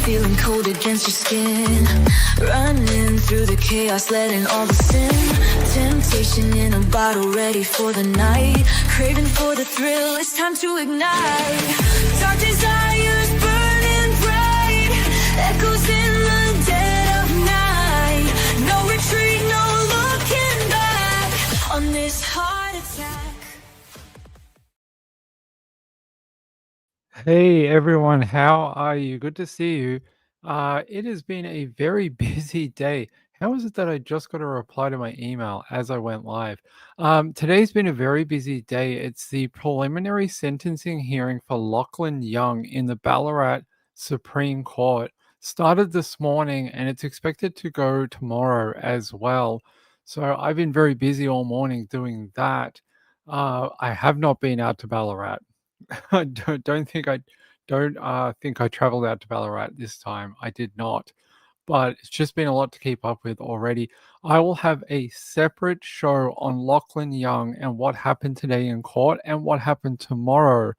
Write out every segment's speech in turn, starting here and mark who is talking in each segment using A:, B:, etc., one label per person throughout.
A: feeling cold against your skin. Running through the chaos, letting all the sin. Temptation in a bottle, ready for the night. Craving for the thrill, it's time to ignite. Dark desires burning bright, echoes in the dead of night. No retreat, no looking back on this heart attack.
B: Hey everyone, how are you? Good to see you. It has been a very busy day. How is it that I just got a reply to my email as I went live? Today's been a very busy day. It's the preliminary sentencing hearing for Lachlan Young in the Ballarat Supreme Court. Started this morning and it's expected to go tomorrow as well. So I've been very busy all morning doing that. I have not been out to Ballarat. I don't think I traveled out to Ballarat this time. I did not, but it's just been a lot to keep up with already. I will have a separate show on Lachlan Young and what happened today in court and what happened tomorrow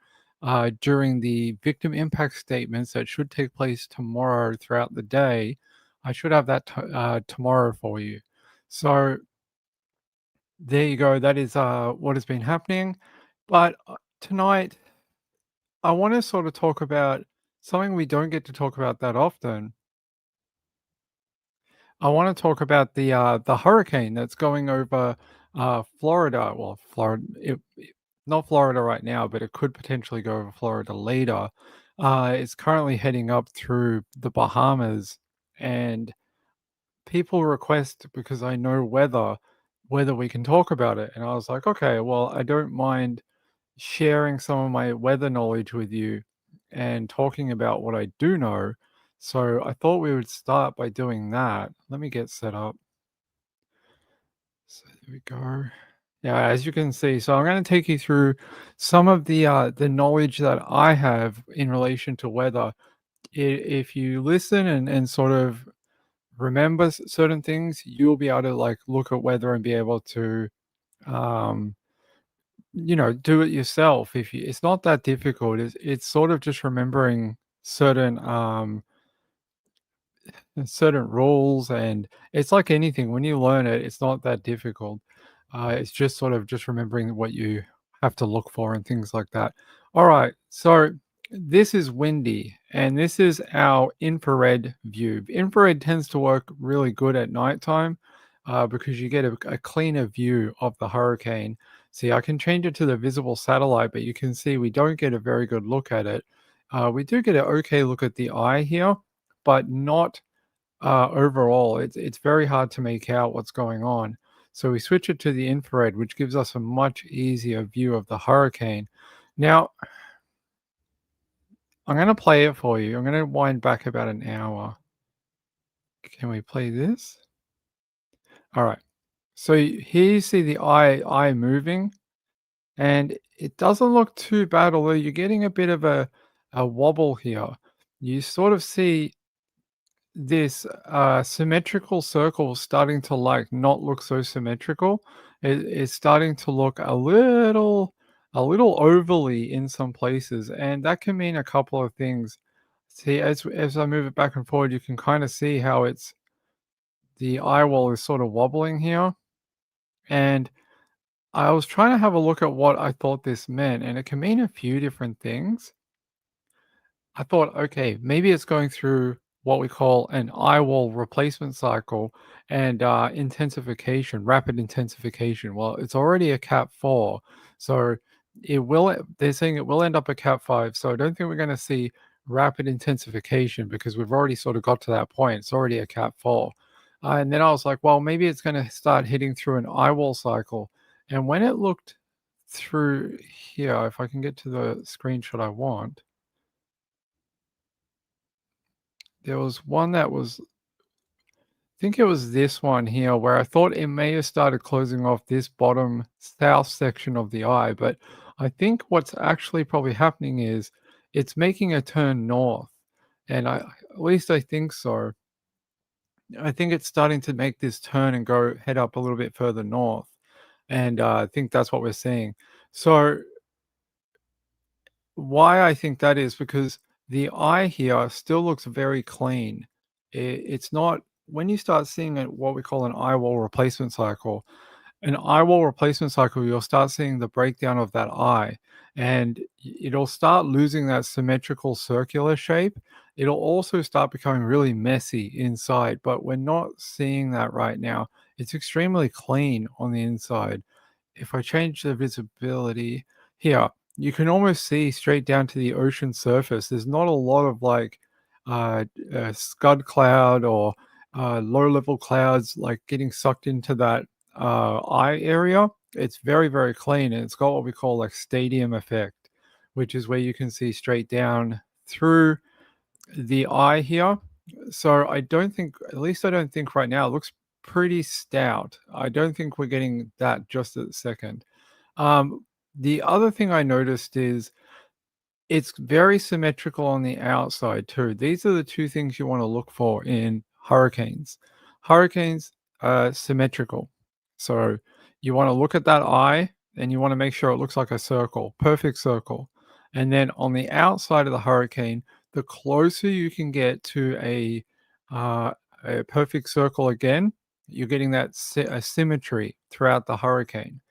B: during the victim impact statements that should take place tomorrow throughout the day. I should have that tomorrow for you. So there you go. That is what has been happening. But tonight, I want to sort of talk about something we don't get to talk about that often. I want to talk about the hurricane that's going over Florida. Well, Florida, not Florida right now, but it could potentially go over Florida later. It's currently heading up through the Bahamas, and people request because I know whether we can talk about it. And I was like, okay, well, I don't mind sharing some of my weather knowledge with you and talking about what I do know. So I thought we would start by doing that. Let me get set up. So there we go. Yeah, as you can see, so I'm going to take you through some of the knowledge that I have in relation to weather. If you listen and sort of remember certain things, you'll be able to like look at weather and be able to um, do it yourself. If you, it's not that difficult. It's sort of just remembering certain rules, and it's like anything. When you learn it, it's not that difficult. It's just sort of just remembering what you have to look for and things like that. All right, so this is windy, and this is our infrared view. Infrared tends to work really good at nighttime because you get a cleaner view of the hurricane. See, I can change it to the visible satellite, but you can see we don't get a very good look at it. We do get an okay look at the eye here, but not overall. It's very hard to make out what's going on. So we switch it to the infrared, which gives us a much easier view of the hurricane. Now, I'm going to play it for you. I'm going to wind back about an hour. Can we play this? All right. So here you see the eye moving, and it doesn't look too bad, although you're getting a bit of a wobble here. You sort of see this symmetrical circle starting to like not look so symmetrical. It's starting to look a little overly in some places, and that can mean a couple of things. See, as I move it back and forward, you can kind of see how the eye wall is sort of wobbling here. And I was trying to have a look at what I thought this meant, and it can mean a few different things. I thought, okay, maybe it's going through what we call an eye wall replacement cycle and intensification, rapid intensification. Well, it's already a Cat 4, so they're saying it will end up a Cat 5. So I don't think we're going to see rapid intensification because we've already sort of got to that point. It's already a Cat 4. And then I was like, well, maybe it's going to start hitting through an eye wall cycle. And when it looked through here, if I can get to the screenshot I want, there was one that was, I think it was this one here, where I thought it may have started closing off this bottom south section of the eye, but I think what's actually probably happening is it's making a turn north, and at least I think so. I think it's starting to make this turn and head up a little bit further north, and I think that's what we're seeing. So why I think that is because the eye here still looks very clean. It's not when you start seeing what we call an eye wall replacement cycle. An eye wall replacement cycle, you'll start seeing the breakdown of that eye, and it'll start losing that symmetrical circular shape. It'll also start becoming really messy inside, but we're not seeing that right now. It's extremely clean on the inside. If I change the visibility here, you can almost see straight down to the ocean surface. There's not a lot of like scud cloud or low level clouds like getting sucked into that eye area. It's very, very clean, and it's got what we call like stadium effect, which is where you can see straight down through the eye here. So I don't think, at least I don't think right now, it looks pretty stout. I don't think we're getting that just at the second. The other thing I noticed is it's very symmetrical on the outside too. These are the two things you want to look for in hurricanes. Hurricanes are symmetrical. So you want to look at that eye and you want to make sure it looks like a circle, perfect circle. And then on the outside of the hurricane, the closer you can get to a perfect circle again, you're getting that symmetry throughout the hurricane.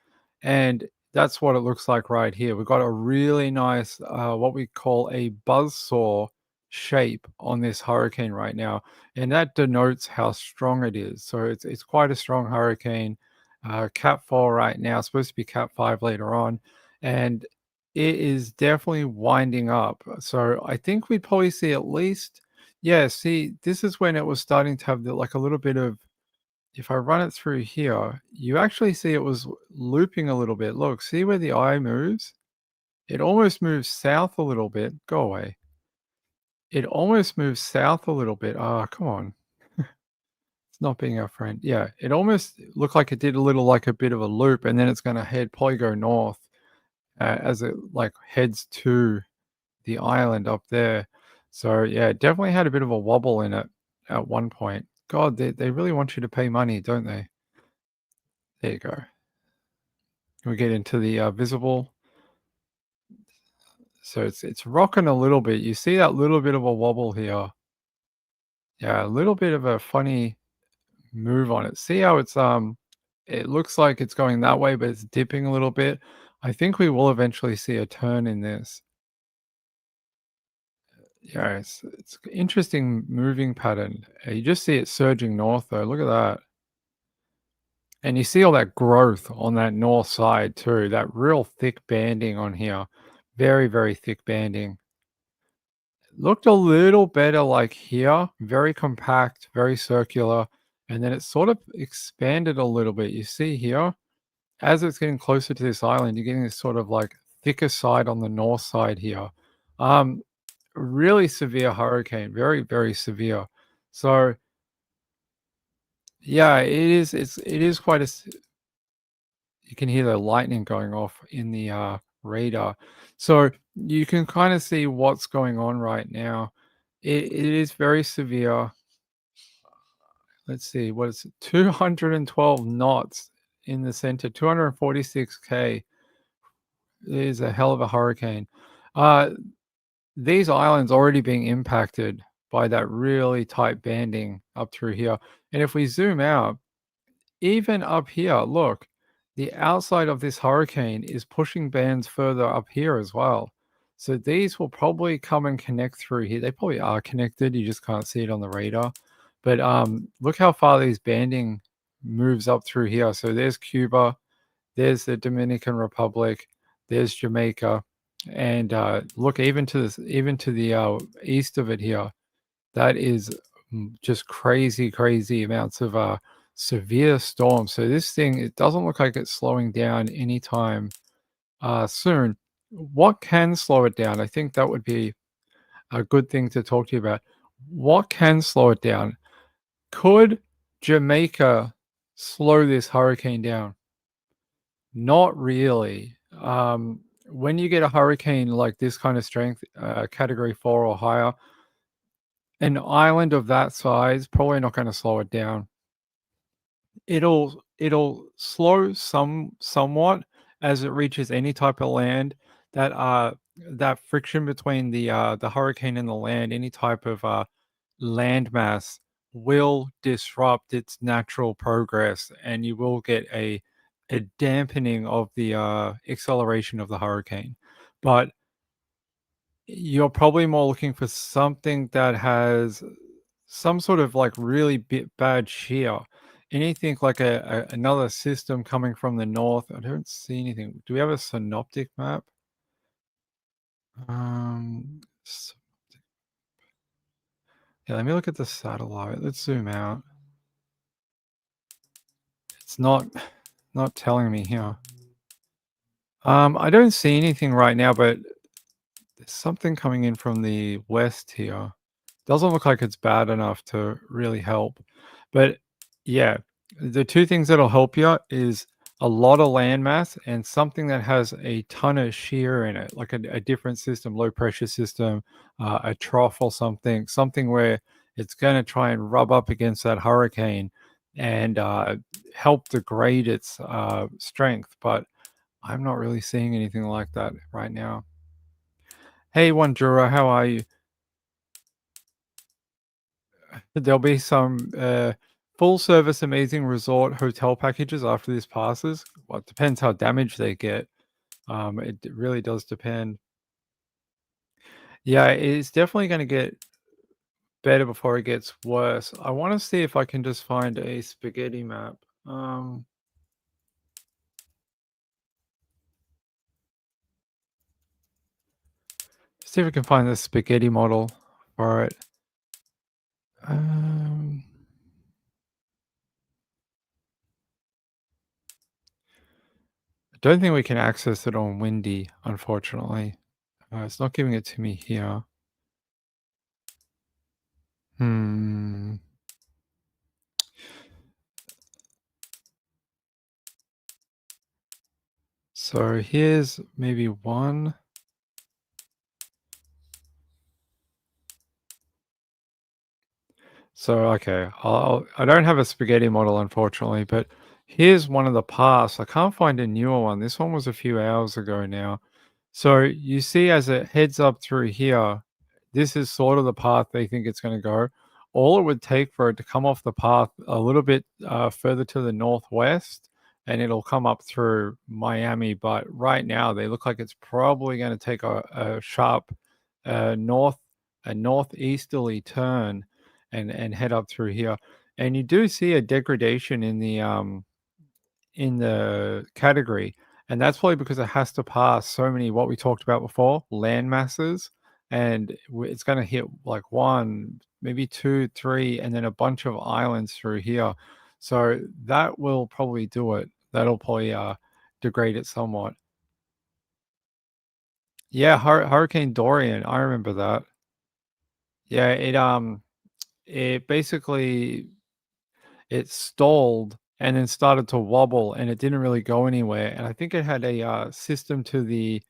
B: And that's what it looks like right here. We've got a really nice, what we call a buzzsaw shape on this hurricane right now, and that denotes how strong it is. So it's quite a strong hurricane. Cat 4 right now, supposed to be Cat 5 later on, and it is definitely winding up. So I think we'd probably see at least, yeah. See, this is when it was starting to have like a little bit of, if I run it through here, you actually see it was looping a little bit. Look, see where the eye moves? It almost moves south a little bit. Go away. It almost moves south a little bit. Ah, come on. It's not being our friend. Yeah, it almost looked like it did a little like a bit of a loop, and then it's going to probably go north as it like heads to the island up there. So yeah, it definitely had a bit of a wobble in it at one point. God, they really want you to pay money, don't they? There you go. We get into the visible. So it's rocking a little bit. You see that little bit of a wobble here. Yeah, a little bit of a funny move on it. See how it looks like it's going that way, but it's dipping a little bit. I think we will eventually see a turn in this. Yeah, it's interesting moving pattern. You just see it surging north though. Look at that. And you see all that growth on that north side too. That real thick banding on here. Very, very thick banding. Looked a little better like here, very compact, very circular, and then it sort of expanded a little bit. You see here, as it's getting closer to this island, you're getting this sort of like thicker side on the north side here. Um, really severe hurricane, very, very severe. So yeah, it is quite you can hear the lightning going off in the radar. So you can kind of see what's going on right now. It is very severe. Let's see, what is it? 212 knots in the center, 246K. It is a hell of a hurricane. Uh, these islands already being impacted by that really tight banding up through here. And if we zoom out, even up here, look, the outside of this hurricane is pushing bands further up here as well. So these will probably come and connect through here. They probably are connected. You just can't see it on the radar. But look how far these banding moves up through here. So there's Cuba, there's the Dominican Republic, there's Jamaica, and look even to the east of it here. That is just crazy, crazy amounts of severe storms. So this thing, it doesn't look like it's slowing down anytime soon. What can slow it down? I think that would be a good thing to talk to you about. What can slow it down? Could Jamaica slow this hurricane down? Not really. When you get a hurricane like this kind of strength, category 4 or higher, an island of that size probably not going to slow it down. It'll slow somewhat as it reaches any type of land that are that friction between the hurricane and the land, any type of landmass will disrupt its natural progress, and you will get a dampening of the acceleration of the hurricane. But you're probably more looking for something that has some sort of like really bad shear. Anything like another system coming from the north. I don't see anything. Do we have a synoptic map? S- yeah, let me look at the satellite. Let's zoom out. It's not telling me here. I don't see anything right now, but there's something coming in from the west here. Doesn't look like it's bad enough to really help. But yeah, the two things that'll help you is a lot of landmass and something that has a ton of shear in it, like a different system, low pressure system, a trough or something, something where it's going to try and rub up against that hurricane and help degrade its strength. But I'm not really seeing anything like that right now. Hey, Wanjura, how are you? There'll be some full service amazing resort hotel packages after this passes. Well, it depends how damaged they get. It really does depend. Yeah, it's definitely going to get better before it gets worse. I want to see if I can just find a spaghetti map. Um, See if we can find the spaghetti model for it. Um, I don't think we can access it on Windy, unfortunately. It's not giving it to me here. Hmm. So here's maybe one. So okay, I don't have a spaghetti model unfortunately, but here's one of the past. I can't find a newer one. This one was a few hours ago now. So you see as it heads up through here, this is sort of the path they think it's going to go. All it would take for it to come off the path a little bit further to the northwest, and it'll come up through Miami. But right now, they look like it's probably going to take a sharp north, a northeasterly turn, and head up through here. And you do see a degradation in the category, and that's probably because it has to pass so many what we talked about before, land masses, and it's going to hit like one, maybe two, three, and then a bunch of islands through here. So that will probably do it. That'll probably degrade it somewhat. Yeah, Hurricane Dorian, I remember that. Yeah, it basically it stalled and then started to wobble and it didn't really go anywhere. And I think it had a system to the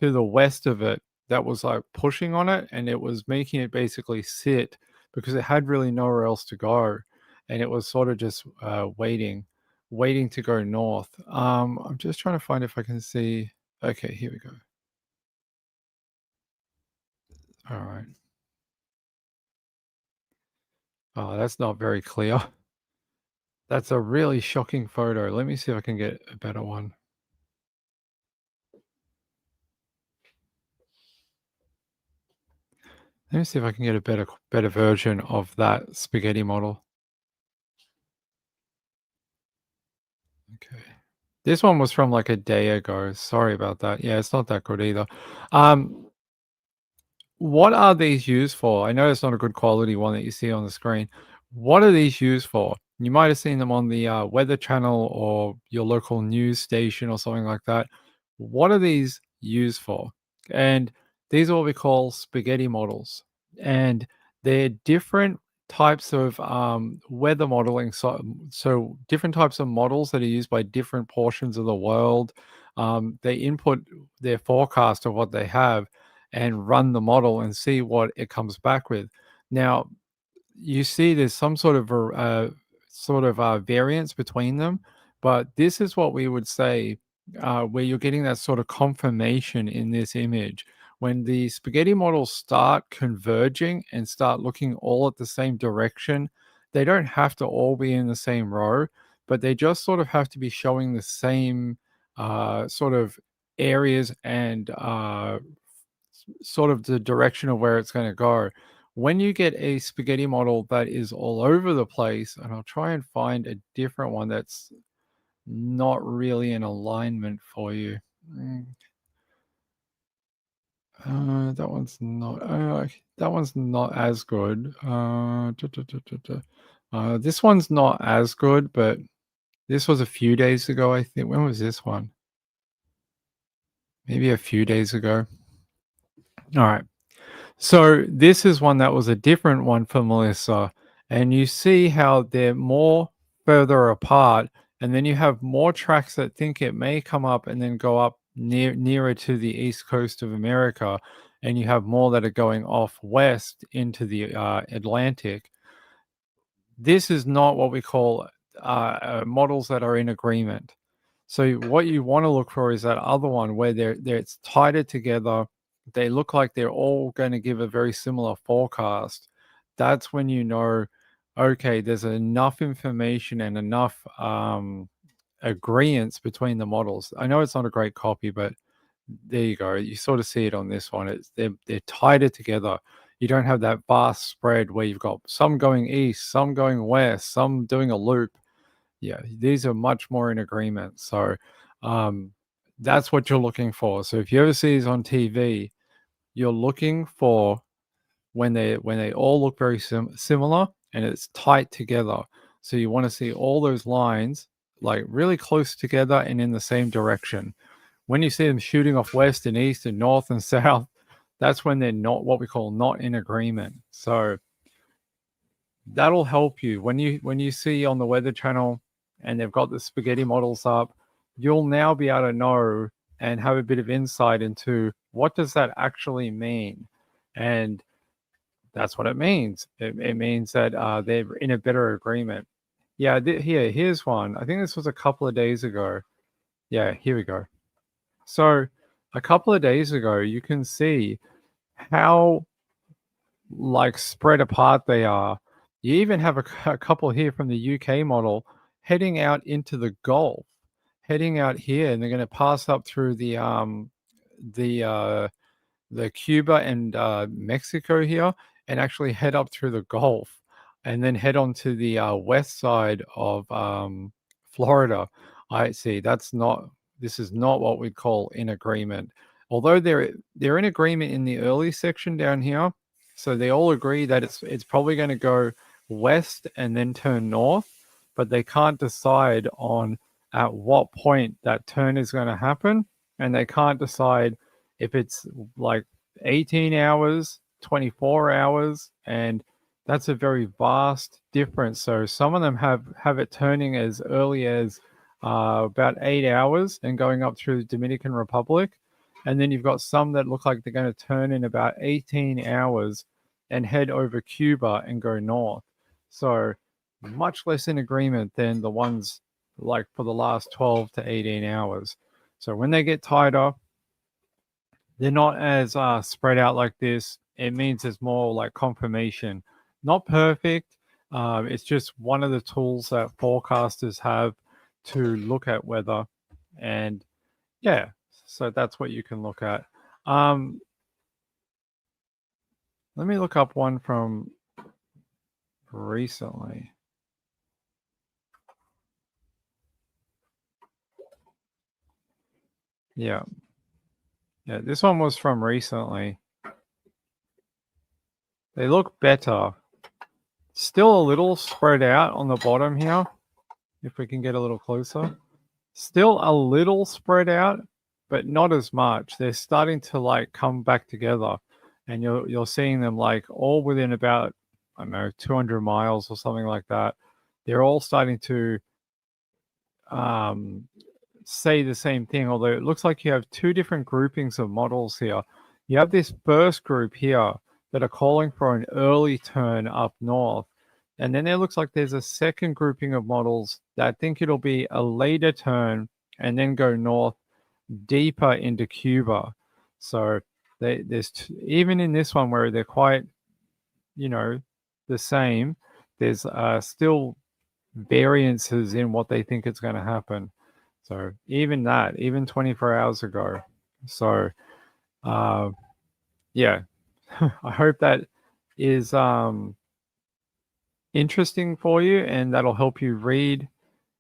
B: west of it that was like pushing on it and it was making it basically sit because it had really nowhere else to go. And it was sort of just waiting to go north. I'm just trying to find if I can see. Okay, here we go. All right. Oh, that's not very clear. That's a really shocking photo. Let me see if I can get a better one. Let me see if I can get a better version of that spaghetti model. Okay. This one was from like a day ago. Sorry about that. Yeah, it's not that good either. Um, what are these used for? I know it's not a good quality one that you see on the screen. What are these used for? You might have seen them on the Weather Channel or your local news station or something like that. What are these used for? And these are what we call spaghetti models. And they're different types of weather modeling. So different types of models that are used by different portions of the world. They input their forecast of what they have and run the model and see what it comes back with. Now, you see there's some sort of variance between them, but this is what we would say. where you're getting that sort of confirmation in this image. When the spaghetti models start converging and start looking all at the same direction, they don't have to all be in the same row, but they just sort of have to be showing the same sort of areas and sort of the direction of where it's going to go. When you get a spaghetti model that is all over the place, and I'll try and find a different one that's not really in alignment for you. That one's not. That one's not as good. This one's not as good, but this was a few days ago. I think. When was this one? Maybe a few days ago. All right. So this is one that was a different one for Melissa, and you see how they're more further apart, and then you have more tracks that think it may come up and then go up nearer to the east coast of America, and you have more that are going off west into the Atlantic. This is not what we call models that are in agreement. So what you want to look for is that other one where it's tighter together. They look like they're all going to give a very similar forecast. That's when you know, okay, there's enough information and enough agreements between the models. I know it's not a great copy, but there you go. You sort of see it on this one. They're tighter together. You don't have that vast spread where you've got some going east, some going west, some doing a loop. Yeah, these are much more in agreement. So that's what you're looking for. So if you ever see these on TV, you're looking for when they all look very similar and it's tight together. So you want to see all those lines like really close together and in the same direction. When you see them shooting off west and east and north and south, that's when they're not what we call not in agreement. So that'll help you when you see on the Weather Channel and they've got the spaghetti models up, you'll now be able to know and have a bit of insight into what does that actually mean. And that's what it means. It means that they're in a better agreement. Yeah, here's one. I think this was a couple of days ago. Yeah, here we go. So a couple of days ago, you can see how like spread apart they are. You even have a couple here from the UK model heading out into the Gulf, heading out here, and they're going to pass up through the Cuba and Mexico here, and actually head up through the Gulf, and then head on to the west side of Florida. I see. This is not what we'd call in agreement. Although they're in agreement in the early section down here, so they all agree that it's probably going to go west and then turn north, but they can't decide on at what point that turn is going to happen, and they can't decide if it's like 18 hours, 24 hours, and that's a very vast difference. So some of them have it turning as early as about 8 hours and going up through the Dominican Republic. And then you've got some that look like they're going to turn in about 18 hours and head over Cuba and go north. So much less in agreement than the ones like for the last 12 to 18 hours. So when they get tighter, they're not as spread out like this. It means there's more like confirmation. Not perfect. It's just one of the tools that forecasters have to look at weather. And yeah, so that's what you can look at. Let me look up one from recently. Yeah. Yeah, this one was from recently. They look better. Still a little spread out on the bottom here. If we can get a little closer. Still a little spread out, but not as much. They're starting to like come back together. And you're seeing them like all within about, I don't know, 200 miles or something like that. They're all starting to say the same thing, although it looks like you have two different groupings of models here. You have this first group here that are calling for an early turn up north. And then it looks like there's a second grouping of models that think it'll be a later turn and then go north deeper into Cuba. So even in this one where they're quite, the same, there's still variances in what they think is going to happen. So even 24 hours ago. So yeah, I hope that is interesting for you, and that'll help you read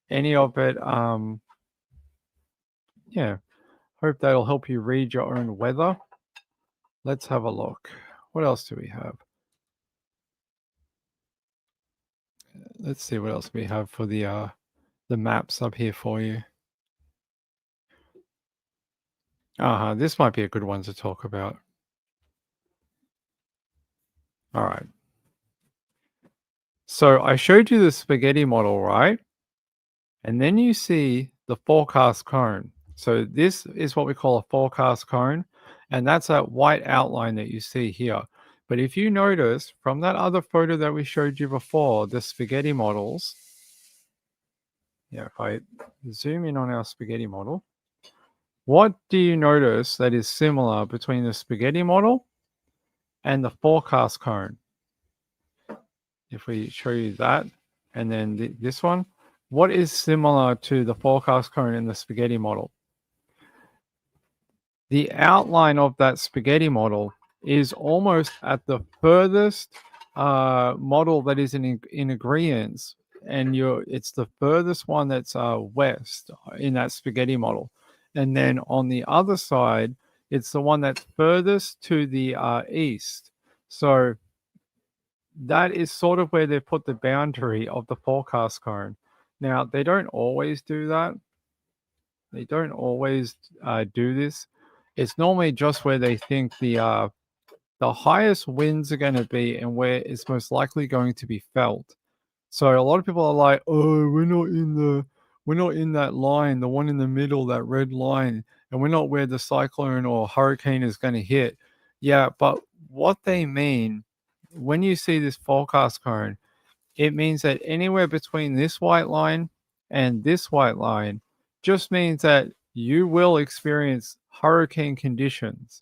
B: any of it. Yeah, hope that'll help you read your own weather. Let's have a look. What else do we have? Let's see what else we have for the maps up here for you. This might be a good one to talk about. All right. So I showed you the spaghetti model, right? And then you see the forecast cone. So this is what we call a forecast cone, and that's that white outline that you see here. But if you notice from that other photo that we showed you before, the spaghetti models, if I zoom in on our spaghetti model, what do you notice that is similar between the spaghetti model and the forecast cone? If we show you that, and then this one, what is similar to the forecast cone in the spaghetti model? The outline of that spaghetti model is almost at the furthest model that is in agreement, and it's the furthest one that's west in that spaghetti model, and then on the other side, it's the one that's furthest to the east. So that is sort of where they put the boundary of the forecast cone. Now, they don't always do that. They don't always do this. It's normally just where they think the highest winds are going to be and where it's most likely going to be felt. So a lot of people are like, "Oh, we're not in that line, the one in the middle, that red line, and we're not where the cyclone or hurricane is going to hit." Yeah, but what they mean when you see this forecast cone, it means that anywhere between this white line and this white line just means that you will experience hurricane conditions.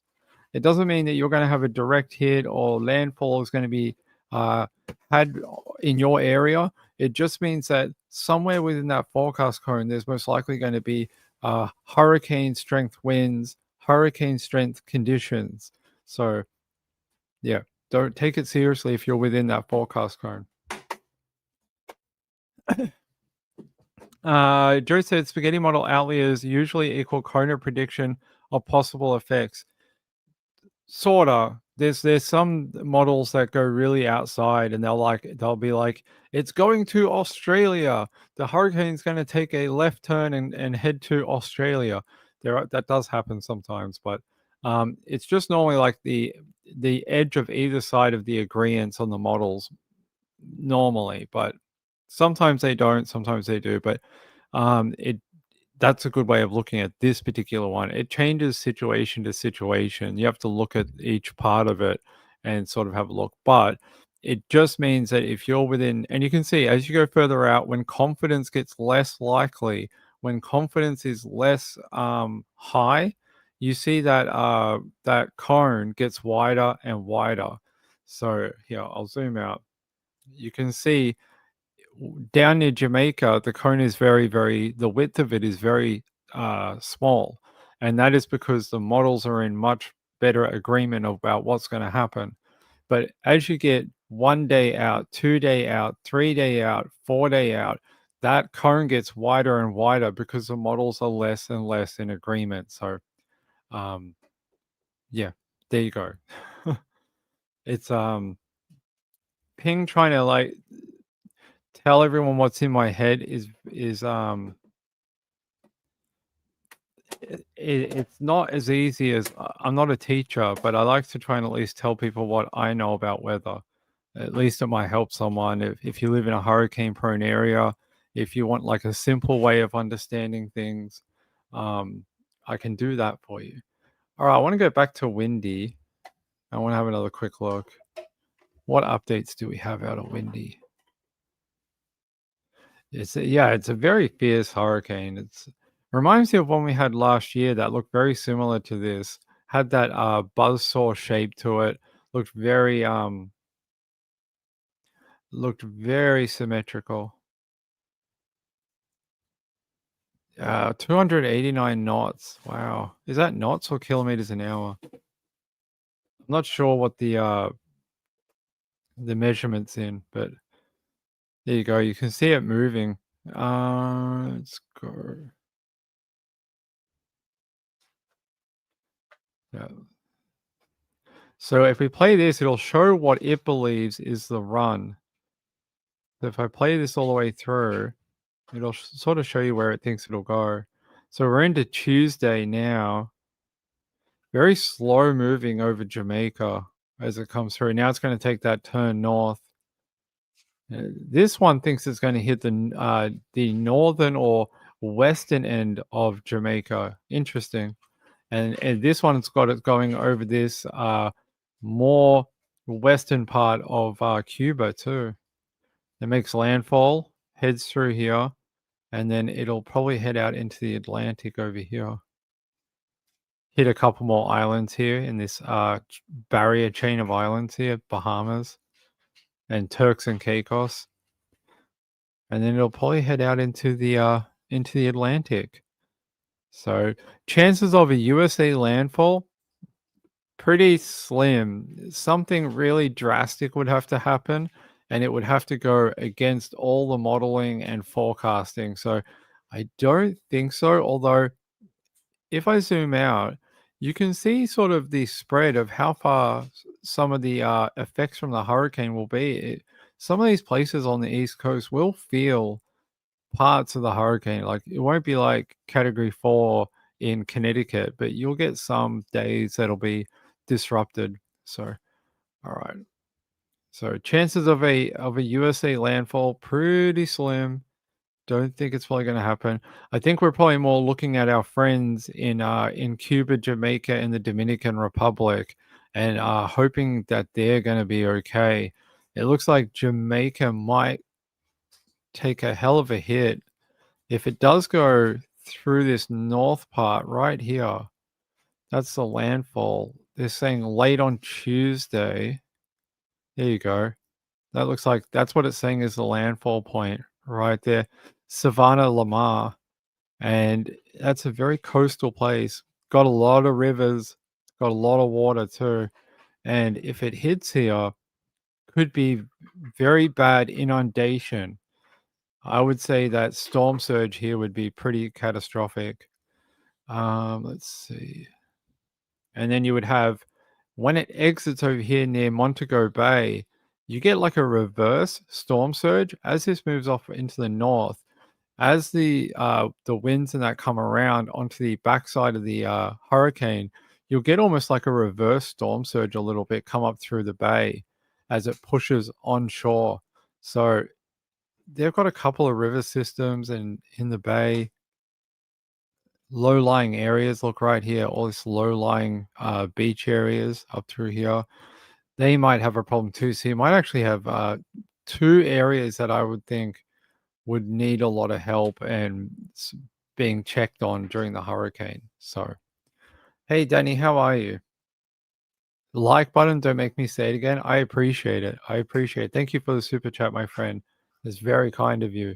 B: It doesn't mean that you're going to have a direct hit or landfall is going to be had in your area. It just means that somewhere within that forecast cone, there's most likely going to be hurricane strength winds, hurricane strength conditions. So, yeah, don't take it seriously if you're within that forecast cone. Joe said spaghetti model outliers usually equal Kona prediction of possible effects. Sorta. There's some models that go really outside and they'll be like, it's going to Australia. The hurricane's going to take a left turn and head to Australia. That does happen sometimes, but it's just normally like the edge of either side of the agreements on the models normally, but sometimes they don't, sometimes they do. But that's a good way of looking at this particular one. It changes situation to situation. You have to look at each part of it and sort of have a look. But it just means that if you're within, and you can see as you go further out, when confidence gets less likely, when confidence is less high, you see that that cone gets wider and wider. So here, I'll zoom out. You can see down near Jamaica, the cone is the width of it is very small. And that is because the models are in much better agreement about what's going to happen. But as you get 1 day out, 2 day out, 3 day out, 4 day out, that cone gets wider and wider because the models are less and less in agreement. So, yeah, there you go. It's Ping trying to like tell everyone what's in my head is it's not as easy as I'm not a teacher, but I like to try and at least tell people what I know about weather. At least it might help someone if you live in a hurricane prone area, if you want like a simple way of understanding things, I can do that for you. All right, I want to go back to Windy. I want to have another quick look. What updates do we have out of Windy? It's a very fierce hurricane. Reminds me of one we had last year that looked very similar to this. Had that buzzsaw shape to it. Looked very symmetrical. 289 knots. Wow. Is that knots or kilometers an hour? I'm not sure what the measurement's in, but there you go. You can see it moving. Let's go. Yeah. So if we play this, it'll show what it believes is the run. So if I play this all the way through, it'll sort of show you where it thinks it'll go. So we're into Tuesday now. Very slow moving over Jamaica as it comes through. Now it's going to take that turn north. This one thinks it's going to hit the northern or western end of Jamaica. Interesting. And this one's got it going over this more western part of Cuba too. It makes landfall, heads through here, and then it'll probably head out into the Atlantic over here. Hit a couple more islands here in this barrier chain of islands here, Bahamas and Turks and Caicos. And then it'll probably head out into the Atlantic. So chances of a USA landfall, pretty slim. Something really drastic would have to happen, and it would have to go against all the modeling and forecasting. So I don't think so. Although if I zoom out, you can see sort of the spread of how far some of the effects from the hurricane will be. Some of these places on the East Coast will feel parts of the hurricane. Like it won't be like Category 4 in Connecticut, but you'll get some days that'll be disrupted. So, all right. So chances of a USA landfall pretty slim. Don't think it's probably going to happen. I think we're probably more looking at our friends in Cuba, Jamaica, and the Dominican Republic, and hoping that they're going to be okay. It looks like Jamaica might take a hell of a hit if it does go through this north part right here. That's the landfall. They're saying late on Tuesday. There you go. That looks like that's what it's saying is the landfall point right there. Savannah Lamar. And that's a very coastal place. Got a lot of rivers, got a lot of water too. And if it hits here, could be very bad inundation. I would say that storm surge here would be pretty catastrophic. Let's see. And then you would have, when it exits over here near Montego Bay, you get like a reverse storm surge as this moves off into the north. As the winds and that come around onto the backside of the hurricane, you'll get almost like a reverse storm surge a little bit come up through the bay as it pushes onshore. So they've got a couple of river systems and in the bay, low-lying areas. Look right here, all this low-lying beach areas up through here. They might have a problem too. So you might actually have two areas that I would think would need a lot of help and being checked on during the hurricane. So, hey, Danny, how are you? Like button, don't make me say it again. I appreciate it. I appreciate it. Thank you for the super chat, my friend. It's very kind of you.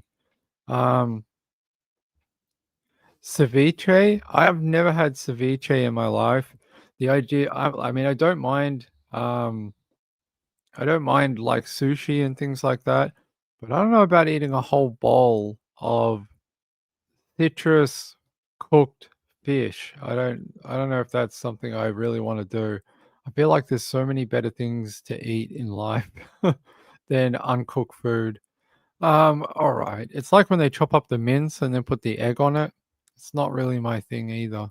B: Ceviche. I have never had ceviche in my life. The idea, I mean, I don't mind. I don't mind like sushi and things like that, but I don't know about eating a whole bowl of citrus cooked fish. I don't know if that's something I really want to do. I feel like there's so many better things to eat in life than uncooked food. All right. It's like when they chop up the mince and then put the egg on it. It's not really my thing either.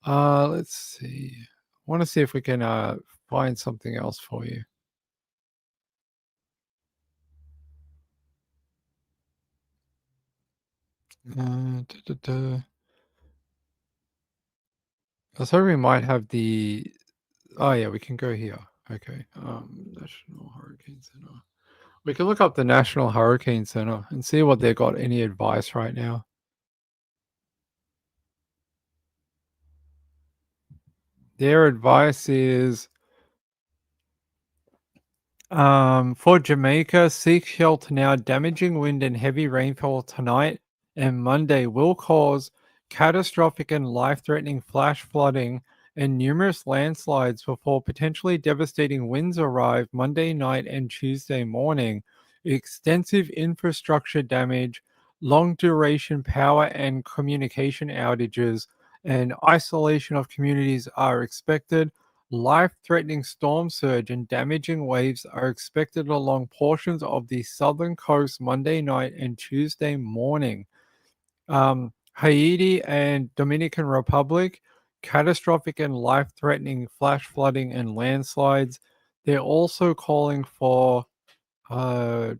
B: Let's see. I want to see if we can find something else for you. Da, da, da. I was hoping we might have the. Oh yeah, we can go here. Okay. National Hurricane Center. We can look up the National Hurricane Center and see what they got any advice right now. their advice is for Jamaica, seek shelter now. Damaging wind and heavy rainfall tonight and Monday will cause catastrophic and life-threatening flash flooding and numerous landslides before potentially devastating winds arrive Monday night and Tuesday morning. Extensive infrastructure damage, long duration power and communication outages, and isolation of communities are expected. Life-threatening storm surge and damaging waves are expected along portions of the southern coast Monday night and Tuesday morning. Haiti and Dominican Republic, catastrophic and life-threatening flash flooding and landslides. They're also calling for uh,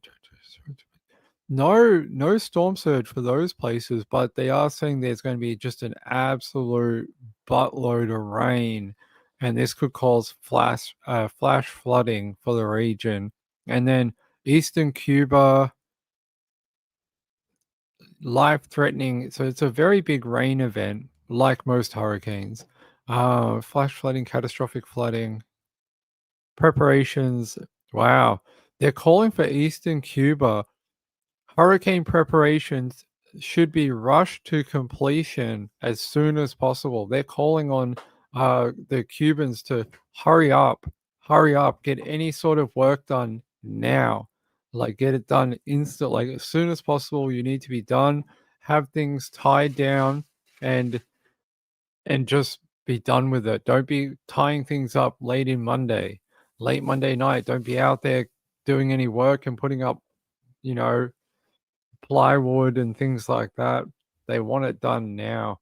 B: no storm surge for those places, but they are saying there's going to be just an absolute buttload of rain, and this could cause flash flooding for the region. And then eastern Cuba, life-threatening. So it's a very big rain event, like most hurricanes. Flash flooding, catastrophic flooding, preparations. Wow, they're calling for eastern Cuba. Hurricane preparations should be rushed to completion as soon as possible. They're calling on the Cubans to hurry up, get any sort of work done now. Like get it done instant, like as soon as possible. You need to be done, have things tied down, and just be done with it. Don't be tying things up late Monday night. Don't be out there doing any work and putting up, you know, plywood and things like that. They want it done now.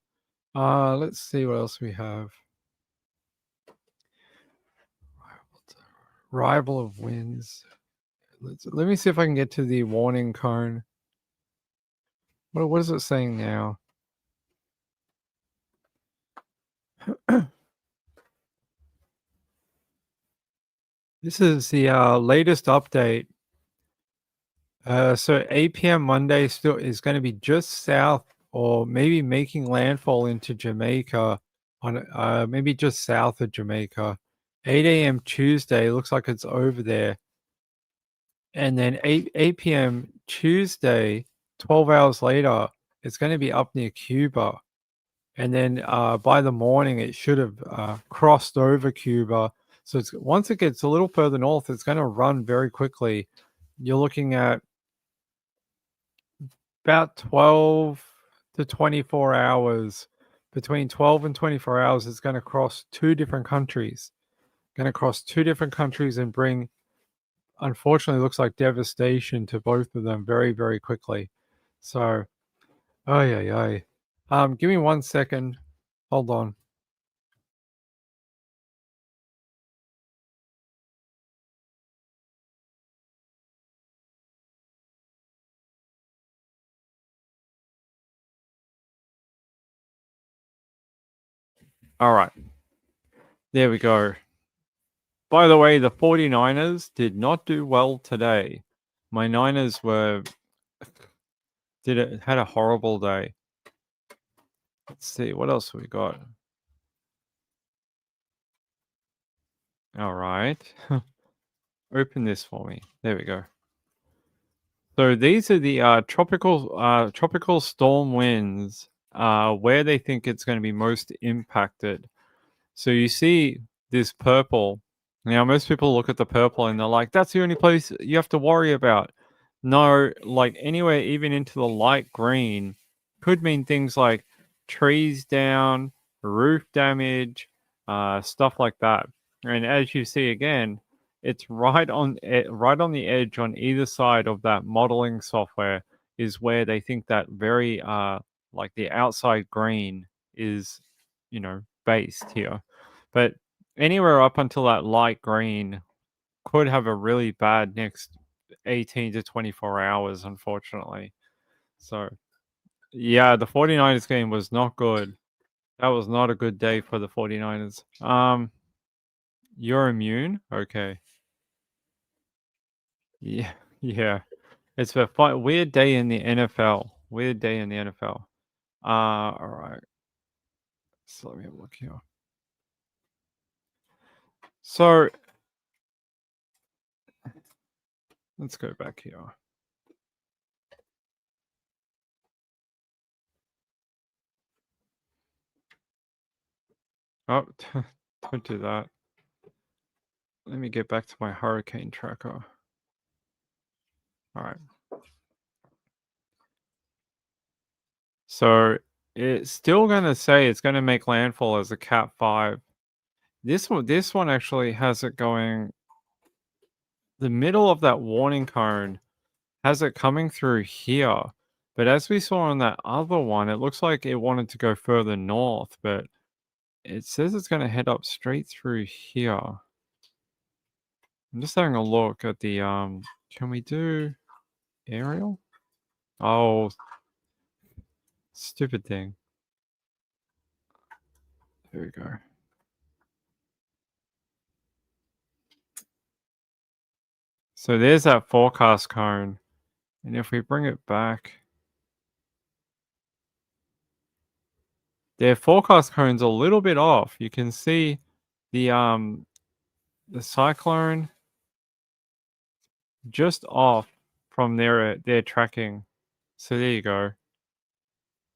B: Let's see what else we have. Rival of winds. Let me see if I can get to the warning cone. What is it saying now? This is the latest update. So 8 p.m. Monday still is going to be just south, or maybe making landfall into Jamaica, on maybe just south of Jamaica. 8 a.m. Tuesday looks like it's over there, and then 8 p.m. Tuesday, 12 hours later, it's going to be up near Cuba, and then by the morning it should have crossed over Cuba. So it's once it gets a little further north, it's going to run very quickly. You're looking at about 12 to 24 hours. Between 12 and 24 hours, it's going to cross two different countries. And bring, unfortunately, looks like devastation to both of them very, very quickly. So, give me 1 second. Hold on. All right. There we go. By the way, the 49ers did not do well today. My Niners had a horrible day. Let's see, what else we got? All right. Open this for me. There we go. So these are the tropical storm winds, where they think it's going to be most impacted. So you see this purple. Now, most people look at the purple and they're like, that's the only place you have to worry about. No, like anywhere, even into the light green, could mean things like trees down, roof damage, stuff like that. And as you see again, it's right on the edge on either side of that modeling software is where they think that very like the outside green is, based here. But anywhere up until that light green could have a really bad next 18 to 24 hours, unfortunately. So, yeah, the 49ers game was not good. That was not a good day for the 49ers. You're immune? Okay. Yeah, yeah. It's a weird day in the NFL. Weird day in the NFL. All right. So let me have a look here. So let's go back here. Oh, don't do that. Let me get back to my hurricane tracker. All right. So it's still going to say it's going to make landfall as a Cat 5. This one actually has it going. The middle of that warning cone has it coming through here. But as we saw on that other one, it looks like it wanted to go further north, but it says it's going to head up straight through here. I'm just having a look at the can we do aerial? Oh, stupid thing. There we go. So there's that forecast cone. And if we bring it back, their forecast cone's a little bit off. You can see the cyclone just off from their tracking. So there you go.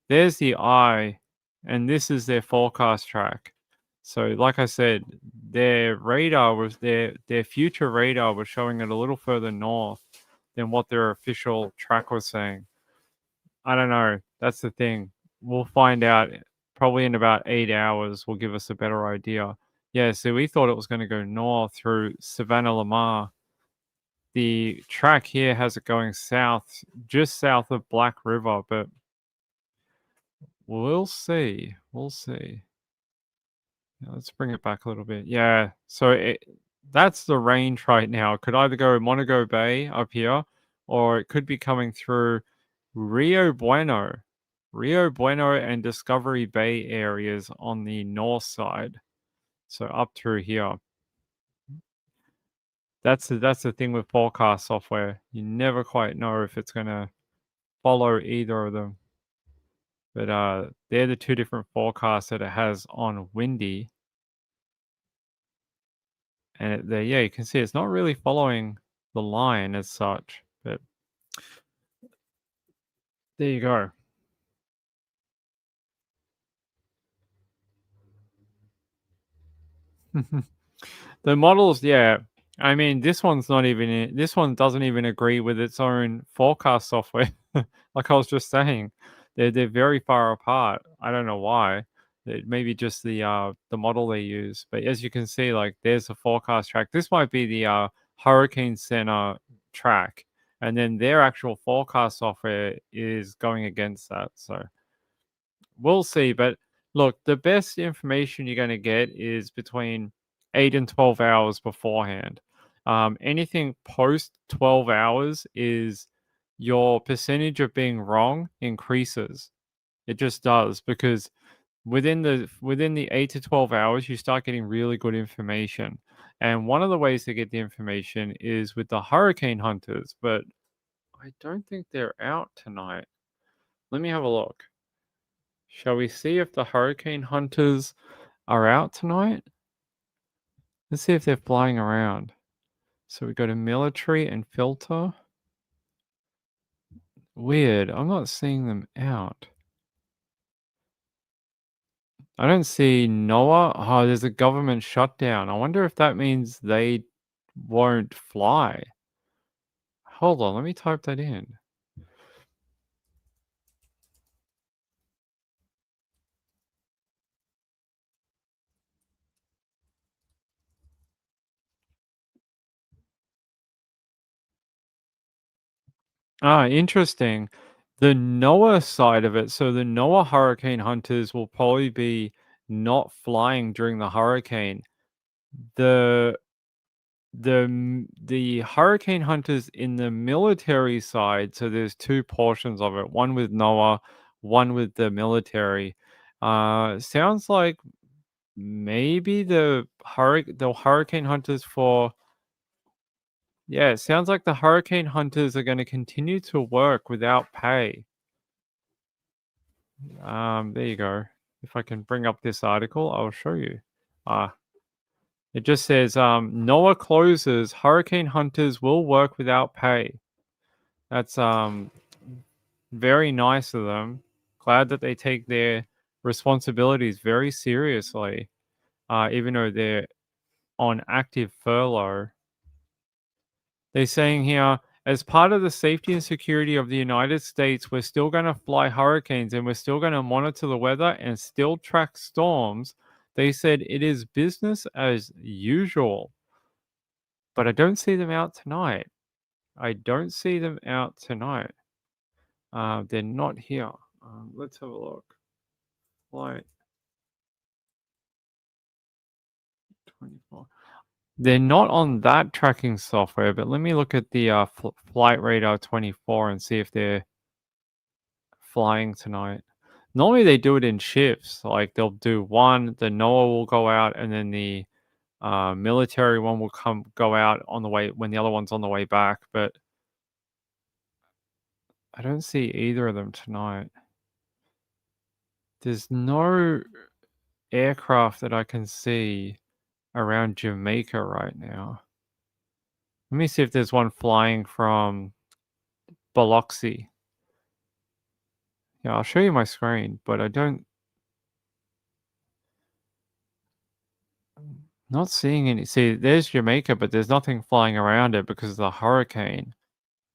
B: There's the eye, and this is their forecast track. So like I said, their radar was their future radar was showing it a little further north than what their official track was saying. I don't know. That's the thing. We'll find out probably in about 8 hours. Will give us a better idea. Yeah, so we thought it was going to go north through Savannah Lamar. The track here has it going south, just south of Black River, but we'll see. We'll see. Yeah, let's bring it back a little bit. Yeah, so that's the range right now. It could either go Montego Bay up here, or it could be coming through Rio Bueno and Discovery Bay areas on the north side. So up through here. That's the thing with forecast software. You never quite know if it's going to follow either of them. But they're the two different forecasts that it has on Windy. And yeah, you can see it's not really following the line as such, but there you go. The models, yeah. I mean, this one doesn't even agree with its own forecast software. Like I was just saying, they're very far apart. I don't know why. It maybe just the model they use. But as you can see, like there's a forecast track. This might be the Hurricane Center track, and then their actual forecast software is going against that. So we'll see. But look, the best information you're going to get is between 8 and 12 hours beforehand. Anything post 12 hours is your percentage of being wrong increases. It just does, because within the 8 to 12 hours you start getting really good information. And one of the ways to get the information is with the hurricane hunters, but I don't think they're out tonight. Let me have a look. Shall we see if the hurricane hunters are out tonight? Let's see if they're flying around. So we go to military and filter. Weird. I'm not seeing them out. I don't see NOAA. Oh, there's a government shutdown. I wonder if that means they won't fly. Hold on, let me type that in. Ah, interesting. The NOAA side of it, so the NOAA hurricane hunters will probably be not flying during the hurricane. The the hurricane hunters in the military side, so there's two portions of it, one with NOAA, one with the military. Sounds like maybe the hurricane hunters for yeah, it sounds like the hurricane hunters are going to continue to work without pay. There you go. If I can bring up this article, I'll show you. It just says, NOAA closes. Hurricane hunters will work without pay. That's very nice of them. Glad that they take their responsibilities very seriously, even though they're on active furlough. They're saying here, as part of the safety and security of the United States, we're still going to fly hurricanes and we're still going to monitor the weather and still track storms. They said it is business as usual. But I don't see them out tonight. I don't see them out tonight. They're not here. Let's have a look. Flight 24. They're not on that tracking software, but let me look at the Flight Radar 24 and see if they're flying tonight. Normally they do it in shifts. Like they'll do one, the NOAA will go out, and then the military one will go out on the way when the other one's on the way back. But I don't see either of them tonight. There's no aircraft that I can see around Jamaica right now. Let me see if there's one flying from Biloxi. Yeah, I'll show you my screen, but I don't. Not seeing any. See, there's Jamaica, but there's nothing flying around it because of the hurricane.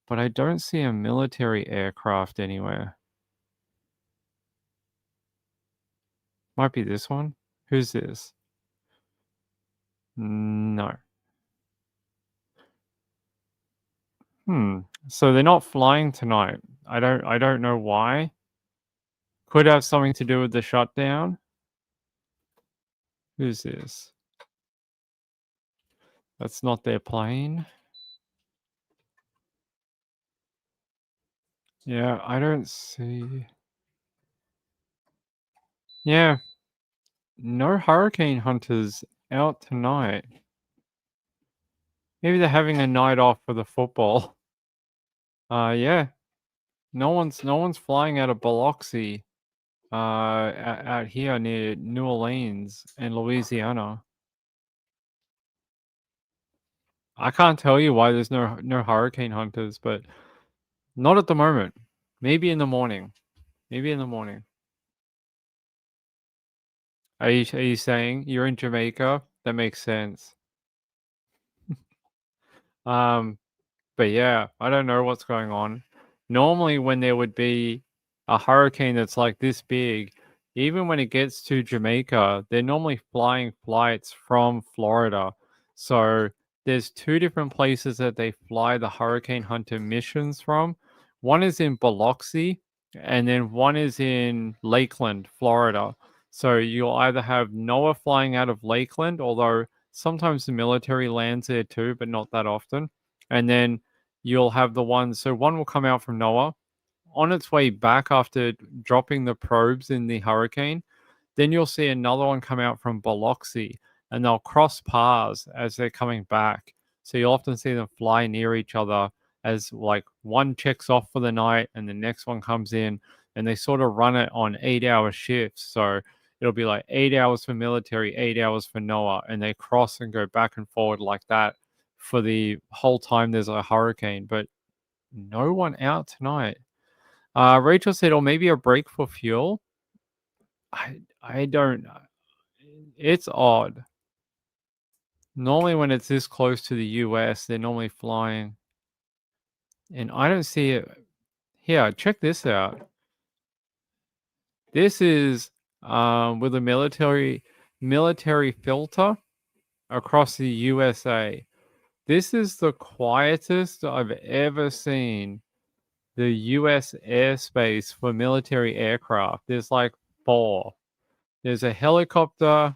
B: But I don't see a military aircraft anywhere. Might be this one. Who's this? No. So they're not flying tonight. I don't know why. Could have something to do with the shutdown. Who's this? That's not their plane. Yeah, I don't see. Yeah. No hurricane hunters out tonight. Maybe they're having a night off for the football. Yeah. No one's flying out of Biloxi. Out here near New Orleans and Louisiana. I can't tell you why there's no hurricane hunters, but not at the moment. Maybe in the morning. Maybe in the morning. Are you saying you're in Jamaica? That makes sense. But yeah, I don't know what's going on. Normally, when there would be a hurricane that's like this big, even when it gets to Jamaica, they're normally flying flights from Florida. So there's two different places that they fly the hurricane hunter missions from. One is in Biloxi, and then one is in Lakeland, Florida. So you'll either have NOAA flying out of Lakeland, although sometimes the military lands there too, but not that often. And then you'll have the one, so one will come out from NOAA on its way back after dropping the probes in the hurricane. Then you'll see another one come out from Biloxi, and they'll cross paths as they're coming back. So you'll often see them fly near each other as like one checks off for the night and the next one comes in, and they sort of run it on 8-hour shifts. So it'll be like 8 hours for military, 8 hours for NOAA, and they cross and go back and forward like that for the whole time there's a hurricane. But no one out tonight. Rachel said, or maybe a break for fuel. I don't know. It's odd. Normally when it's this close to the US, they're normally flying. And I don't see it. Here, check this out. This is with a military filter across the USA. This is the quietest I've ever seen the US airspace for military aircraft. There's like 4. There's a helicopter,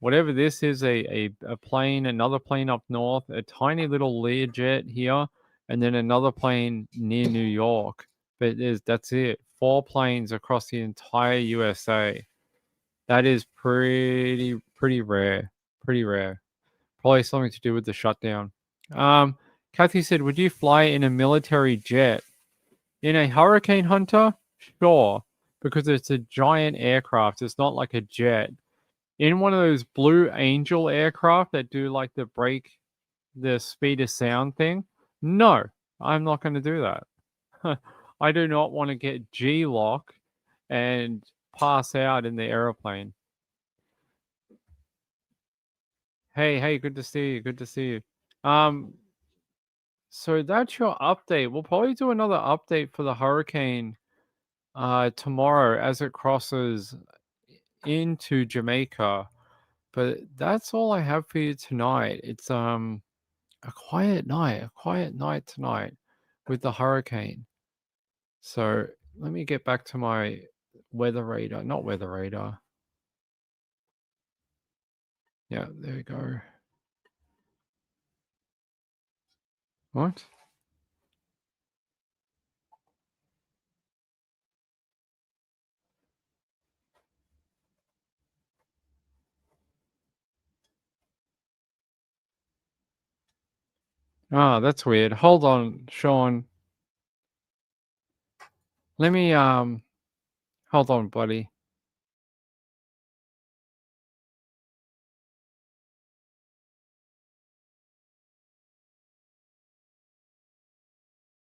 B: whatever this is, a plane, another plane up north, a tiny little Learjet here, and then another plane near New York. But that's it. 4 planes across the entire USA. That is pretty rare. Pretty rare. Probably something to do with the shutdown. Kathy said, would you fly in a military jet? In a Hurricane Hunter? Sure. Because it's a giant aircraft. It's not like a jet. in one of those Blue Angel aircraft that do like the speed of sound thing? No, I'm not going to do that. I do not want to get G-lock and pass out in the airplane. Hey, good to see you. Good to see you. So that's your update. We'll probably do another update for the hurricane tomorrow as it crosses into Jamaica. But that's all I have for you tonight. It's a quiet night tonight with the hurricane. So let me get back to my weather radar, not weather radar. Yeah, there we go. What? Ah, that's weird. Hold on, Sean. Let me hold on, buddy.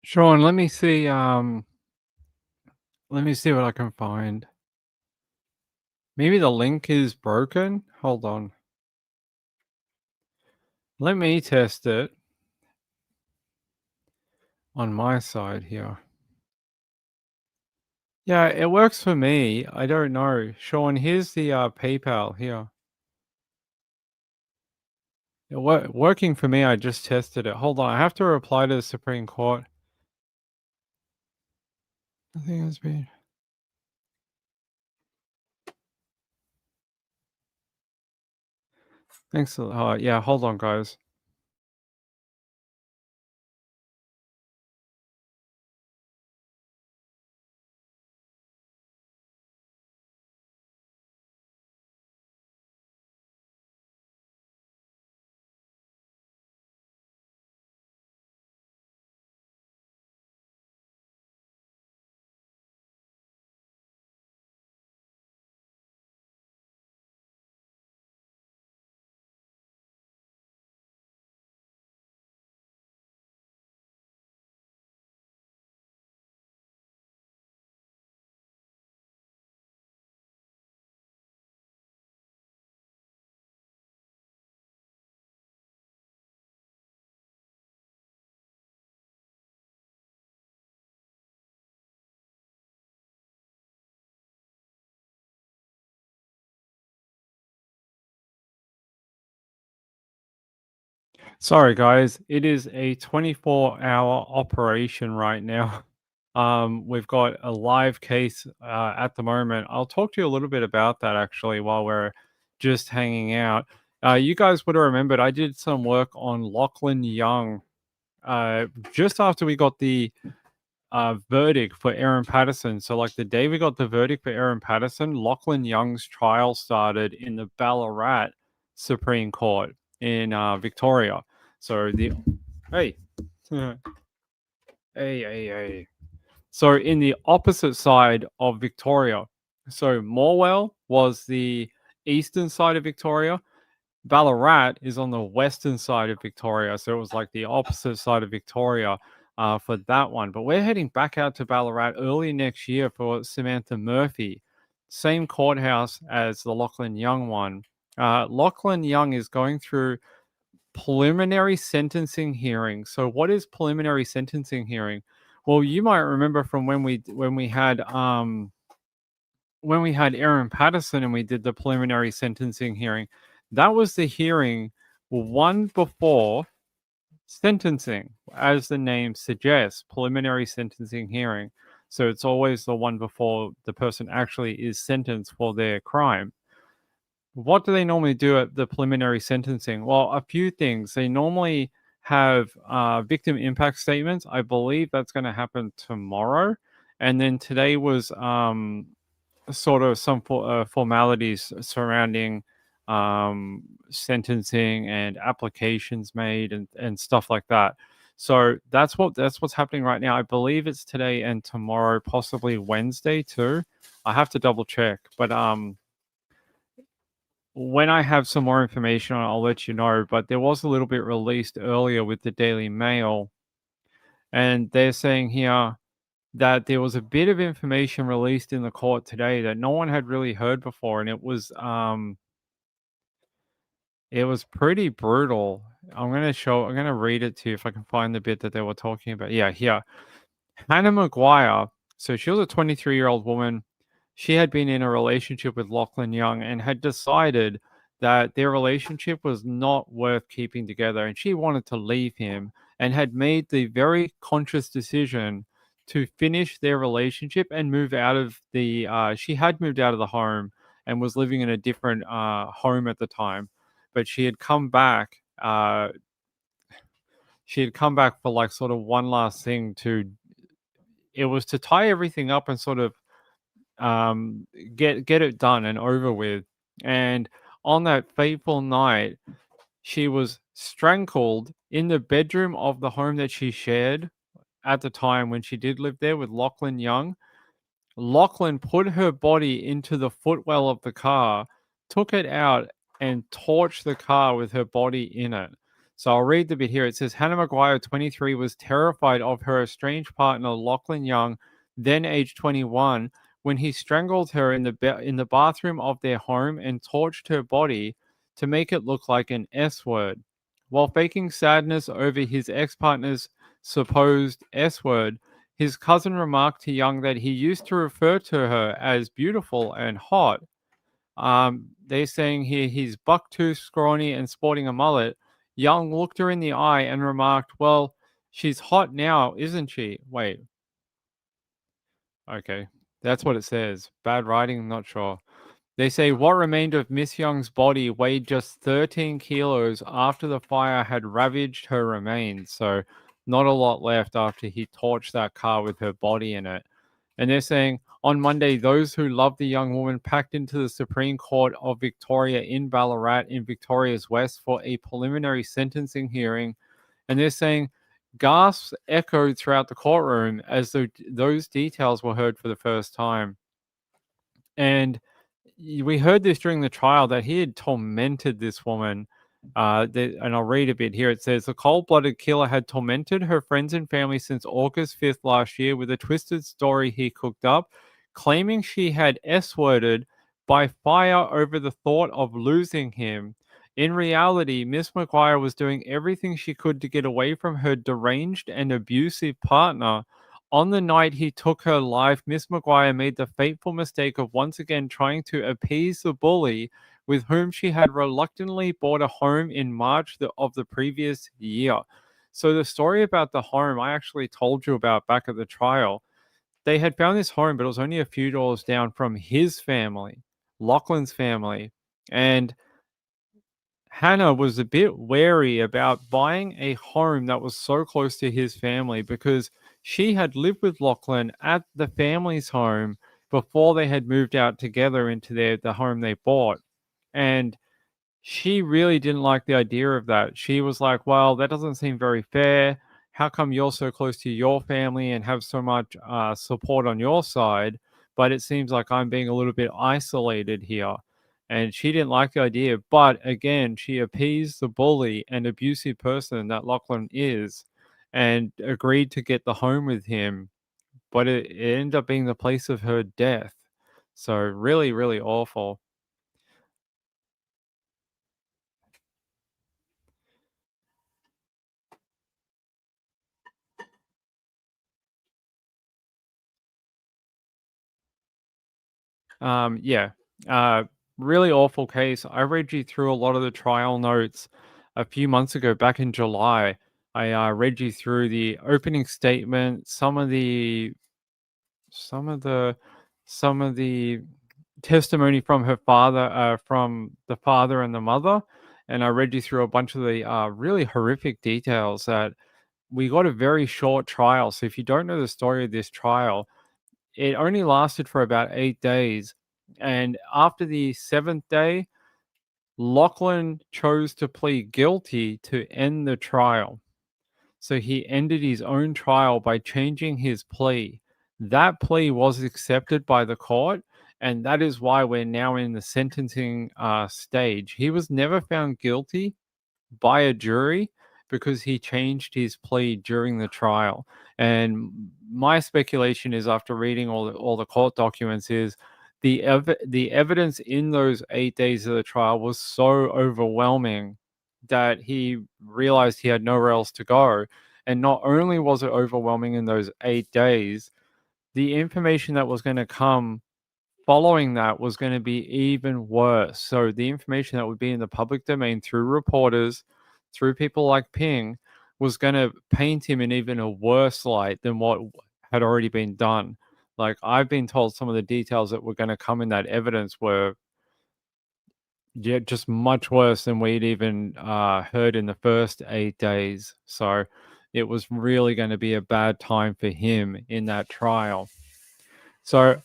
B: Sean, let me see what I can find. Maybe the link is broken. Hold on. Let me test it on my side here. Yeah, it works for me. I don't know. Sean, here's the PayPal here. Working for me. I just tested it. Hold on. I have to reply to the Supreme Court. Nothing has been. Thanks a lot. Yeah, hold on, guys. Sorry, guys. It is a 24-hour operation right now. We've got a live case at the moment. I'll talk to you a little bit about that actually while we're just hanging out. You guys would have remembered I did some work on Lachlan Young just after we got the verdict for Aaron Patterson. So, like the day we got the verdict for Aaron Patterson, Lachlan Young's trial started in the Ballarat Supreme Court in Victoria. So hey, hey. So in the opposite side of Victoria. So Morwell was the eastern side of Victoria. Ballarat is on the western side of Victoria. So it was like the opposite side of Victoria for that one. But we're heading back out to Ballarat early next year for Samantha Murphy. Same courthouse as the Lachlan Young one. Lachlan Young is going through preliminary sentencing hearing. So what is preliminary sentencing hearing? Well, you might remember from when we had Aaron Patterson and we did the preliminary sentencing hearing. That was the hearing one before sentencing, as the name suggests, preliminary sentencing hearing. So it's always the one before the person actually is sentenced for their crime. What do they normally do at the preliminary sentencing? Well, a few things. They normally have victim impact statements. I believe that's going to happen tomorrow. And then today was sort of some formalities surrounding sentencing and applications made and stuff like that. So that's what's happening right now. I believe it's today and tomorrow, possibly Wednesday too. I have to double check, but when I have some more information on it, I'll let you know. But there was a little bit released earlier with the Daily Mail, and they're saying here that there was a bit of information released in the court today that no one had really heard before, and it was pretty brutal. I'm gonna read it to you if I can find the bit that they were talking about. Yeah, here. Hannah Maguire, so she was a 23-year-old woman. She had been in a relationship with Lachlan Young and had decided that their relationship was not worth keeping together, and she wanted to leave him, and had made the very conscious decision to finish their relationship and move out of the she had moved out of the home and was living in a different home at the time, but she had come back for like sort of one last thing to it was to tie everything up and sort of um, get it done and over with. And on that fateful night, she was strangled in the bedroom of the home that she shared at the time when she did live there with Lachlan Young. Lachlan put her body into the footwell of the car, took it out, and torched the car with her body in it. So I'll read the bit here. It says Hannah Maguire, 23, was terrified of her estranged partner, Lachlan Young, then age 21, when he strangled her in the bathroom of their home and torched her body to make it look like an S word. While faking sadness over his ex partner's supposed S word, his cousin remarked to Young that he used to refer to her as beautiful and hot. They're saying here he's buck-toothed, scrawny, and sporting a mullet. Young looked her in the eye and remarked, "Well, she's hot now, isn't she?" Wait. Okay. That's what it says. Bad writing, not sure. They say what remained of Miss Young's body weighed just 13 kilos after the fire had ravaged her remains. So, not a lot left after he torched that car with her body in it. And they're saying on Monday, those who loved the young woman packed into the Supreme Court of Victoria in Ballarat in Victoria's West for a preliminary sentencing hearing. And they're saying gasps echoed throughout the courtroom as though those details were heard for the first time. And we heard this during the trial that he had tormented this woman. And I'll read a bit here. It says the cold-blooded killer had tormented her friends and family since August 5th last year with a twisted story he cooked up, claiming she had S-worded by fire over the thought of losing him. In reality, Miss Maguire was doing everything she could to get away from her deranged and abusive partner. On the night he took her life, Miss Maguire made the fateful mistake of once again trying to appease the bully with whom she had reluctantly bought a home in March of the previous year. So the story about the home I actually told you about back at the trial, they had found this home, but it was only a few doors down from his family, Lachlan's family. And Hannah was a bit wary about buying a home that was so close to his family because she had lived with Lachlan at the family's home before they had moved out together into the home they bought. And she really didn't like the idea of that. She was like, well, that doesn't seem very fair. How come you're so close to your family and have so much support on your side, but it seems like I'm being a little bit isolated here? And she didn't like the idea. But again, she appeased the bully and abusive person that Lachlan is and agreed to get the home with him. But it ended up being the place of her death. So really, really awful. Yeah, uh, really awful case. I read you through a lot of the trial notes a few months ago, back in July. I read you through the opening statement, some of the, some of the testimony from her father, from the father and the mother, and I read you through a bunch of the really horrific details that we got a very short trial. So if you don't know the story of this trial, it only lasted for about 8 days. And after the seventh day, Lachlan chose to plead guilty to end the trial. So he ended his own trial by changing his plea. That plea was accepted by the court, And that is why we're now in the sentencing stage. He was never found guilty by a jury because he changed his plea during the trial. And my speculation is, after reading all the court documents, is the evidence in those 8 days of the trial was so overwhelming that he realized he had nowhere else to go. And not only was it overwhelming in those 8 days, the information that was going to come following that was going to be even worse. So the information that would be in the public domain through reporters, through people like Ping, was going to paint him in even a worse light than what had already been done. Like, I've been told some of the details that were going to come in that evidence were just much worse than we'd even heard in the first 8 days. So it was really going to be a bad time for him in that trial. So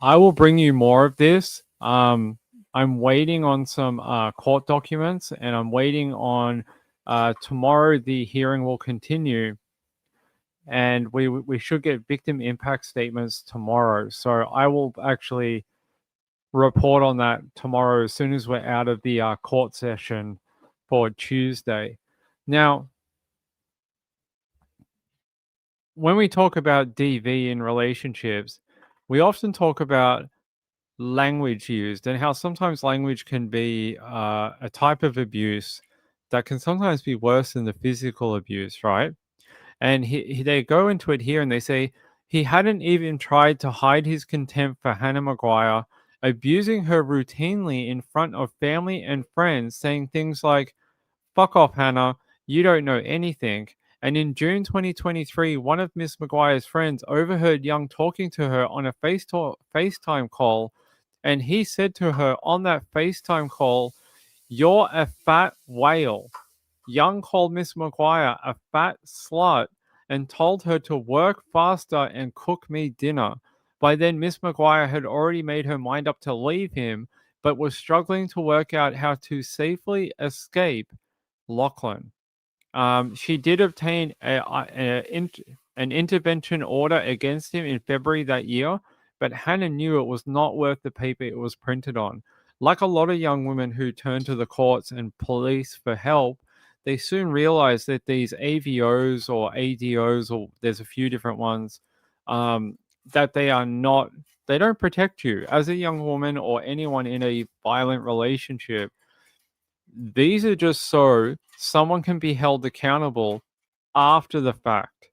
B: I will bring you more of this. I'm waiting on some court documents, and I'm waiting on tomorrow. The hearing will continue, and we should get victim impact statements tomorrow. So I will actually report on that tomorrow as soon as we're out of the court session for Tuesday. Now, when we talk about DV in relationships, we often talk about language used and how sometimes language can be a type of abuse that can sometimes be worse than the physical abuse, right? And they go into it here and they say he hadn't even tried to hide his contempt for Hannah Maguire, abusing her routinely in front of family and friends, saying things like, "Fuck off, Hannah, you don't know anything." And in June 2023, one of Miss Maguire's friends overheard Young talking to her on a FaceTime call, and he said to her on that FaceTime call, "You're a fat whale." Young called Miss Maguire a fat slut and told her to work faster and cook me dinner. By then, Miss Maguire had already made her mind up to leave him, but was struggling to work out how to safely escape Lachlan. She did obtain an intervention order against him in February that year, but Hannah knew it was not worth the paper it was printed on. Like a lot of young women who turn to the courts and police for help, they soon realized that these AVOs or ADOs, or there's a few different ones, that they don't protect you as a young woman or anyone in a violent relationship. These are just so someone can be held accountable after the fact.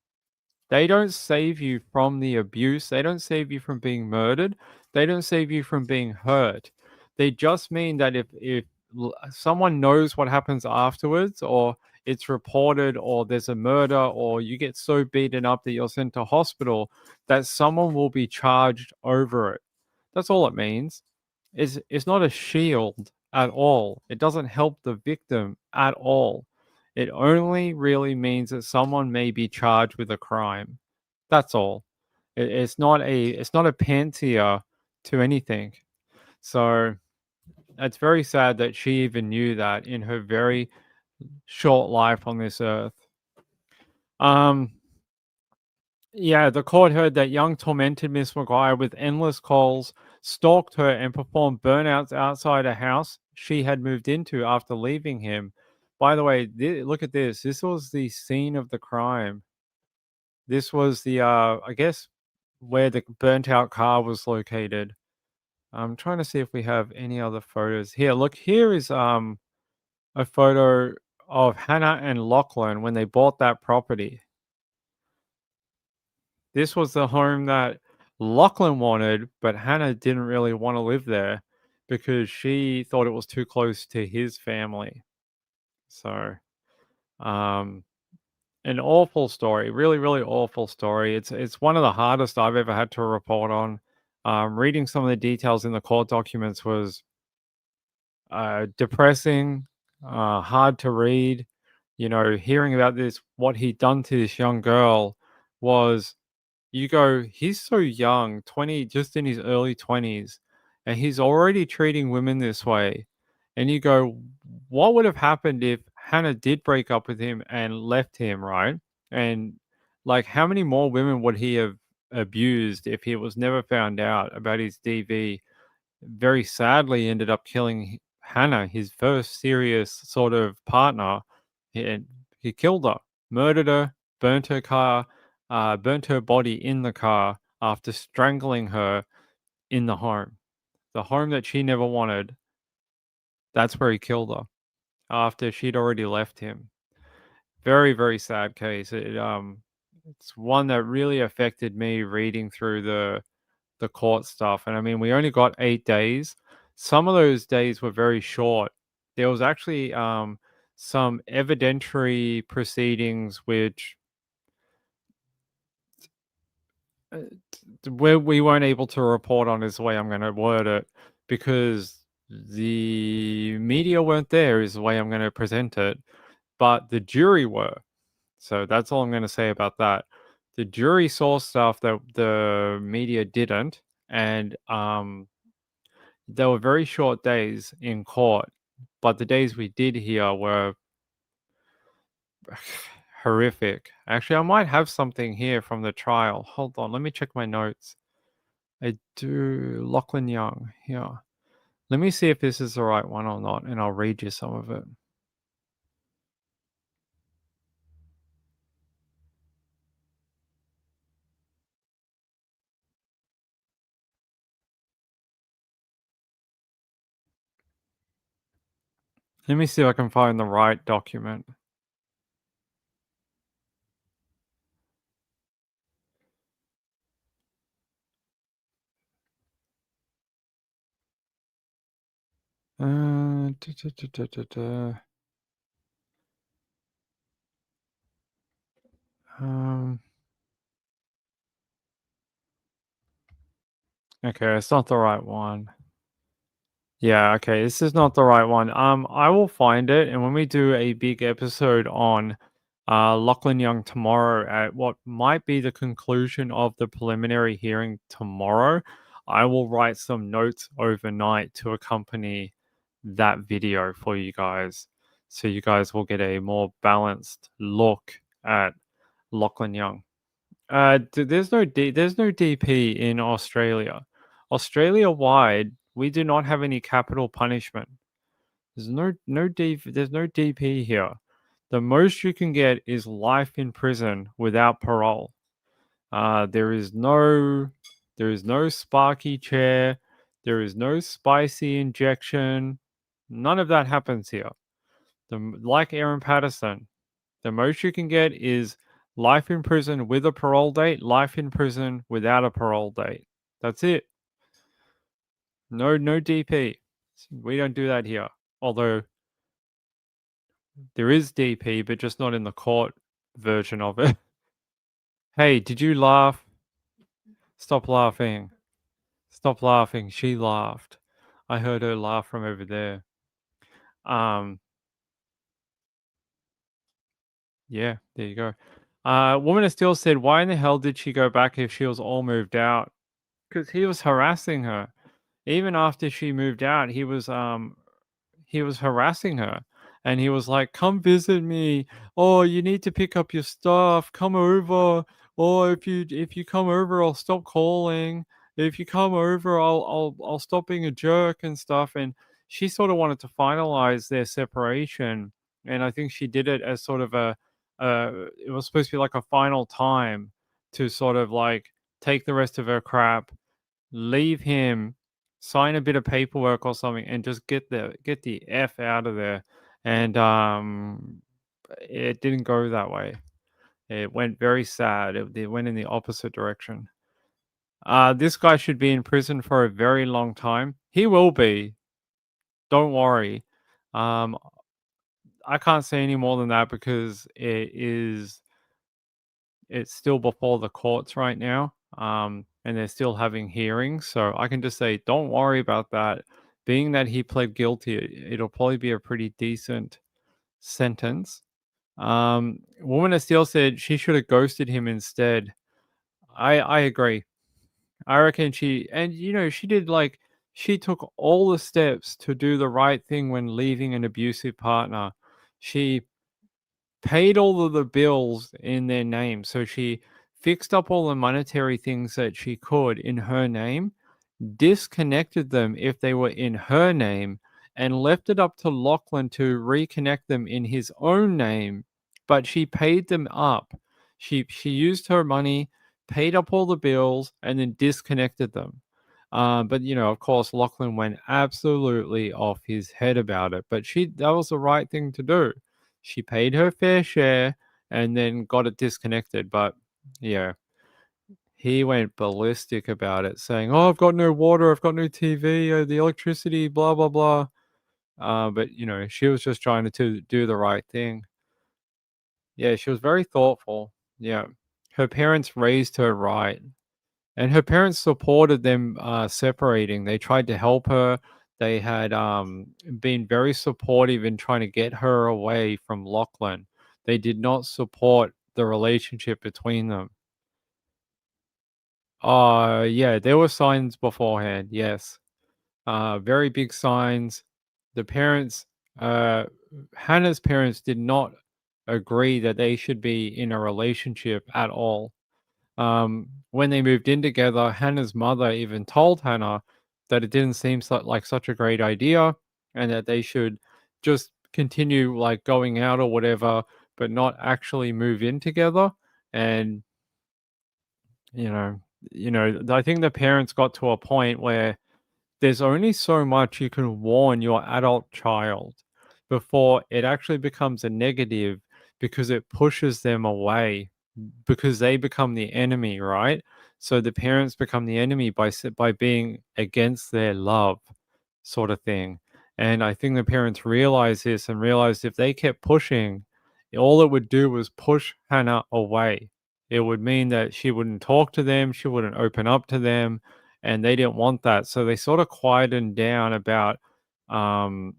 B: They don't save you from the abuse. They don't save you from being murdered. They don't save you from being hurt. They just mean that if someone knows what happens afterwards, or it's reported, or there's a murder, or you get so beaten up that you're sent to hospital, that someone will be charged over it. That's all it means. It's not a shield at all. It doesn't help the victim at all. It only really means that someone may be charged with a crime. That's all. It's not a panacea to anything. So it's very sad that she even knew that in her very short life on this earth. Yeah, the court heard that Young tormented Miss Maguire with endless calls, stalked her, and performed burnouts outside a house she had moved into after leaving him. By the way, look at this. This was the scene of the crime. This was the, I guess, where the burnt out car was located. I'm trying to see if we have any other photos. Here, look, here is a photo of Hannah and Lachlan when they bought that property. This was the home that Lachlan wanted, but Hannah didn't really want to live there because she thought it was too close to his family. So, an awful story, really, really awful story. It's one of the hardest I've ever had to report on. Reading some of the details in the court documents was depressing, hard to read. You know, hearing about this, what he'd done to this young girl was, you go, he's so young, 20, just in his early 20s, and he's already treating women this way. And you go, what would have happened if Hannah did break up with him and left him, right? And like, how many more women would he have abused if he was never found out about his DV? very sadly ended up killing Hannah, his first serious sort of partner. He killed her, murdered her, burnt her car, burnt her body in the car after strangling her in the home that she never wanted. That's where he killed her after she'd already left him. Very, very sad case. It's one that really affected me reading through the court stuff. And I mean, we only got 8 days. Some of those days were very short. There was actually some evidentiary proceedings which uh, we weren't able to report on, is the way I'm going to word it, because the media weren't there, is the way I'm going to present it, but the jury were. So that's all I'm going to say about that. The jury saw stuff that the media didn't, and there were very short days in court, but the days we did hear were horrific. Actually, I might have something here from the trial. Hold on, let me check my notes. I do. Lachlan Young here. Let me see if this is the right one or not, and I'll read you some of it. Let me see if I can find the right document. Da, da, da, da, da, da. Um, okay, it's not the right one. Yeah, okay, this is not the right one. I will find it, and when we do a big episode on Lachlan Young tomorrow at what might be the conclusion of the preliminary hearing tomorrow, I will write some notes overnight to accompany that video for you guys, so you guys will get a more balanced look at Lachlan Young. There's no DP in Australia. Australia wide, we do not have any capital punishment. There's there's no DP here. The most you can get is life in prison without parole. There is no sparky chair. There is no spicy injection. None of that happens here. Like Aaron Patterson, the most you can get is life in prison with a parole date, life in prison without a parole date. That's it. No DP. We don't do that here. Although there is DP, but just not in the court version of it. Hey, did you laugh? Stop laughing. Stop laughing. She laughed. I heard her laugh from over there. Yeah, there you go. Woman of Steel said, why in the hell did she go back if she was all moved out? Because he was harassing her. Even after she moved out, he was harassing her, and he was like, come visit me. Oh, you need to pick up your stuff. Come over. Or if you come over, I'll stop calling. If you come over, I'll stop being a jerk and stuff. And she sort of wanted to finalize their separation, and I think she did it as sort of it was supposed to be like a final time to sort of like take the rest of her crap, leave him, sign a bit of paperwork or something, and just get the F out of there. And it didn't go that way. It went very sad. It went in the opposite direction. This guy should be in prison for a very long time. He will be. Don't worry. Um, I can't say any more than that because it's still before the courts right now. And they're still having hearings. So I can just say, don't worry about that. Being that he pled guilty, it'll probably be a pretty decent sentence. Woman of Steel said she should have ghosted him instead. I agree. I reckon she she took all the steps to do the right thing when leaving an abusive partner. She paid all of the bills in their name. So she fixed up all the monetary things that she could in her name. disconnected them if they were in her name, and left it up to Lachlan to reconnect them in his own name, but she paid them up. She used her money, paid up all the bills, and then disconnected them. But of course, Lachlan went absolutely off his head about it. But that was the right thing to do. She paid her fair share and then got it disconnected. But yeah, he went ballistic about it, saying, "Oh, I've got no water, I've got no TV, the electricity, blah blah blah." But she was just trying to do the right thing. Yeah, she was very thoughtful. Yeah, her parents raised her right, and her parents supported them separating. They tried to help her. They had been very supportive in trying to get her away from Lachlan. They did not support the relationship between them. Yeah, there were signs beforehand. Yes, very big signs. The parents, uh, Hannah's parents, did not agree that they should be in a relationship at all. When they moved in together, Hannah's mother even told Hannah that it didn't seem like such a great idea, and that they should just continue like going out or whatever, but not actually move in together. And you know, I think the parents got to a point where there's only so much you can warn your adult child before it actually becomes a negative, because it pushes them away, because they become the enemy, right? So the parents become the enemy by being against their love, sort of thing. And I think the parents realized this and realized if they kept pushing, all it would do was push Hannah away. It would mean that she wouldn't talk to them, she wouldn't open up to them, and they didn't want that. So they sort of quietened down about um,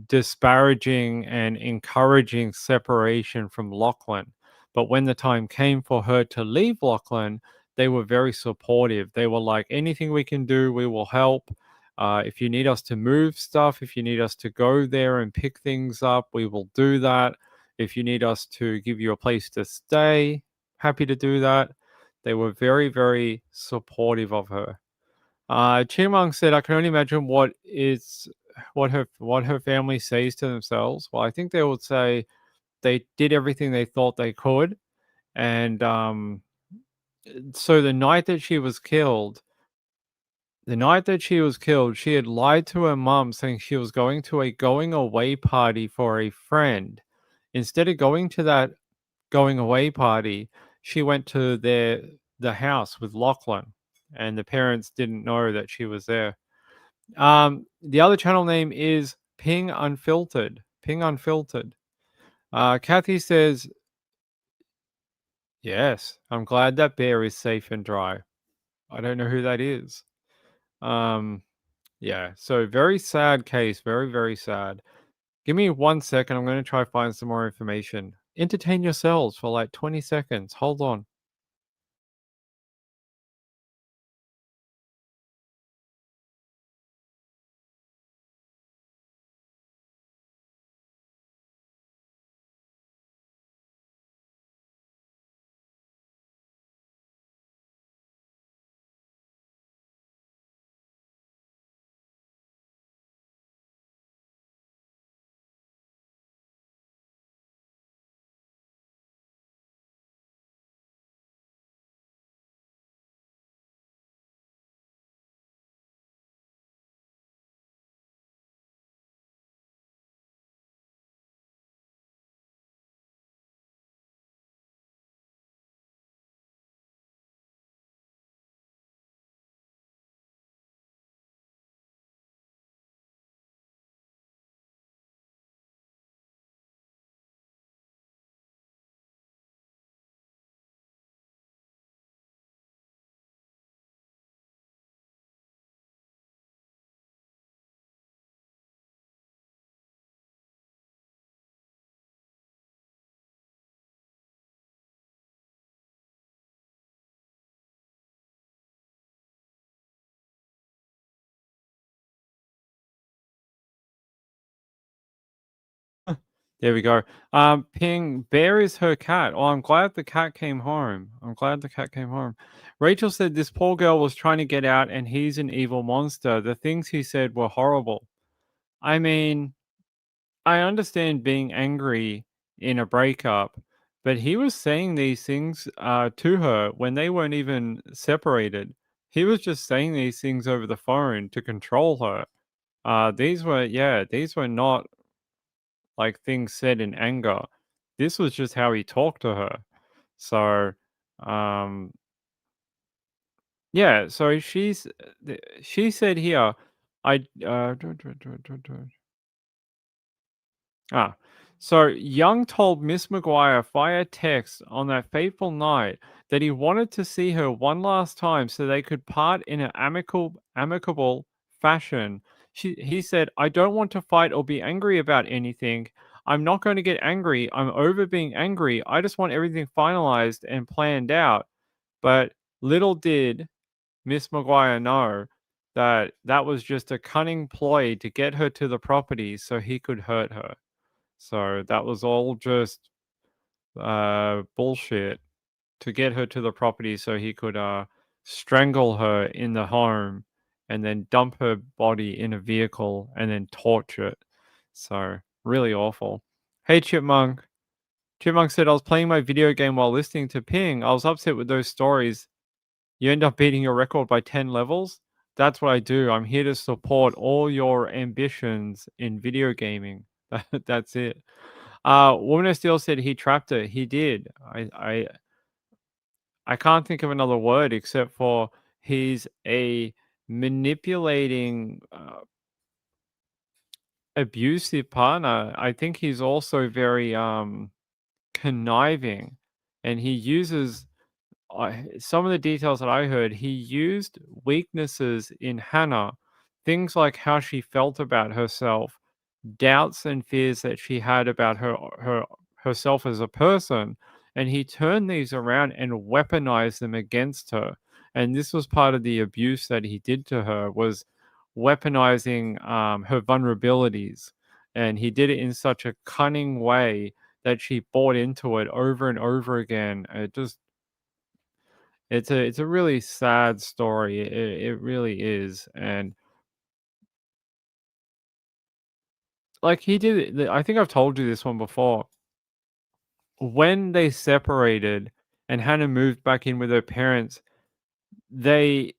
B: disparaging and encouraging separation from Lachlan. But when the time came for her to leave Lachlan, they were very supportive. They were like, anything we can do, we will help. If you need us to move stuff, if you need us to go there and pick things up, we will do that. If you need us to give you a place to stay, happy to do that. They were very, very supportive of her. Chimang said, "I can only imagine what her family says to themselves." Well, I think they would say they did everything they thought they could, and so the night that she was killed, she had lied to her mum, saying she was going to a going away party for a friend. Instead of going to that going away party, she went to the house with Lachlan, and the parents didn't know that she was there. The other channel name is Ping Unfiltered. Ping Unfiltered. Kathy says, "Yes, I'm glad that bear is safe and dry." I don't know who that is. Um, yeah, so very sad case. Very, very sad. Give me 1 second. I'm going to try find some more information. Entertain yourselves for like 20 seconds. Hold on. There we go. Ping, Bear is her cat. Oh, I'm glad the cat came home. I'm glad the cat came home. Rachel said this poor girl was trying to get out and he's an evil monster. The things he said were horrible. I mean, I understand being angry in a breakup, but he was saying these things to her when they weren't even separated. He was just saying these things over the phone to control her. These were not like things said in anger. This was just how he talked to her. So, um, yeah. So she said here, I Ah, so Young told Miss McGuire via text on that fateful night that he wanted to see her one last time so they could part in an amicable fashion. He said, I don't want to fight or be angry about anything. I'm not going to get angry. I'm over being angry. I just want everything finalized and planned out. But little did Miss McGuire know that that was just a cunning ploy to get her to the property so he could hurt her. So that was all just bullshit to get her to the property so he could strangle her in the home and then dump her body in a vehicle and then torture it. So really awful. Hey Chipmunk. Chipmunk said I was playing my video game while listening to Ping. I was upset with those stories. You end up beating your record by 10 levels. That's what I do. I'm here to support all your ambitions in video gaming. That's it. Woman of Steel said he trapped her. He did. I can't think of another word except for he's a manipulating, abusive partner. I think he's also very conniving, and he uses some of the details that I heard. He used weaknesses in Hannah, things like how she felt about herself, doubts and fears that she had about herself as a person, and he turned these around and weaponized them against her. And this was part of the abuse that he did to her, was weaponizing her vulnerabilities, and he did it in such a cunning way that she bought into it over and over again. It's a really sad story. It really is. And like he did it, I think I've told you this one before. When they separated and Hannah moved back in with her parents, they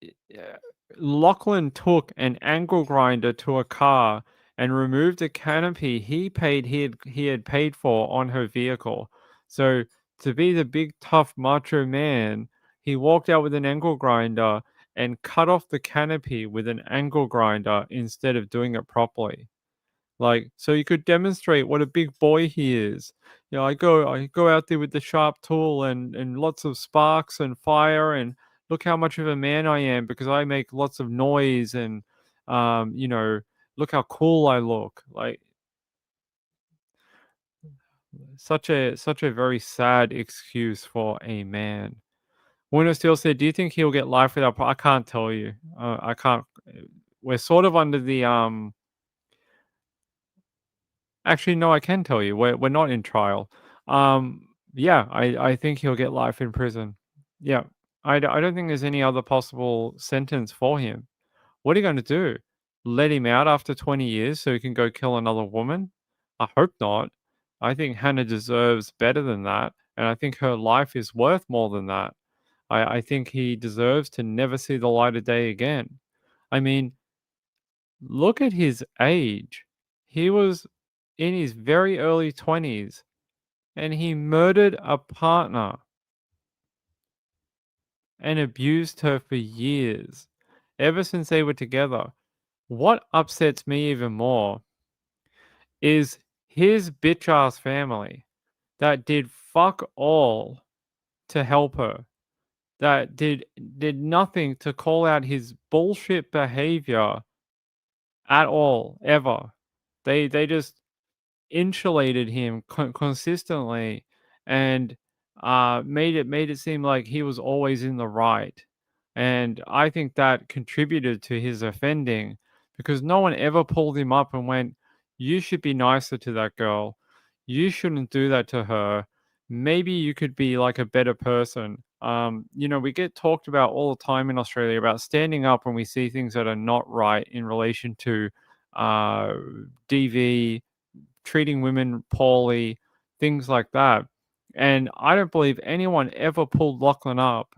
B: uh, Lachlan took an angle grinder to a car and removed a canopy he had paid for on her vehicle. So to be the big tough macho man, he walked out with an angle grinder and cut off the canopy with an angle grinder instead of doing it properly. Like, so you could demonstrate what a big boy he is. You know, I go out there with the sharp tool and lots of sparks and fire, and look how much of a man I am because I make lots of noise, and you know, look how cool I look. Like, such a very sad excuse for a man. Winner still said, "Do you think he'll get life without?" I can't tell you. I can't. We're sort of under the Actually, no, I can tell you. We're not in trial. Yeah, I think he'll get life in prison. Yeah, I don't think there's any other possible sentence for him. What are you going to do? Let him out after 20 years so he can go kill another woman? I hope not. I think Hannah deserves better than that, and I think her life is worth more than that. I think he deserves to never see the light of day again. I mean, look at his age. He was in his very early 20s and he murdered a partner and abused her for years, ever since they were together. What upsets me even more is his bitch ass family that did fuck all to help her, that did nothing to call out his bullshit behavior at all, ever. They just insulated him consistently, and made it seem like he was always in the right. And I think that contributed to his offending, because no one ever pulled him up and went, You should be nicer to that girl. You shouldn't do that to her. Maybe you could be like a better person. We get talked about all the time in Australia about standing up when we see things that are not right in relation to uh, DV, treating women poorly, things like that. And I don't believe anyone ever pulled Lachlan up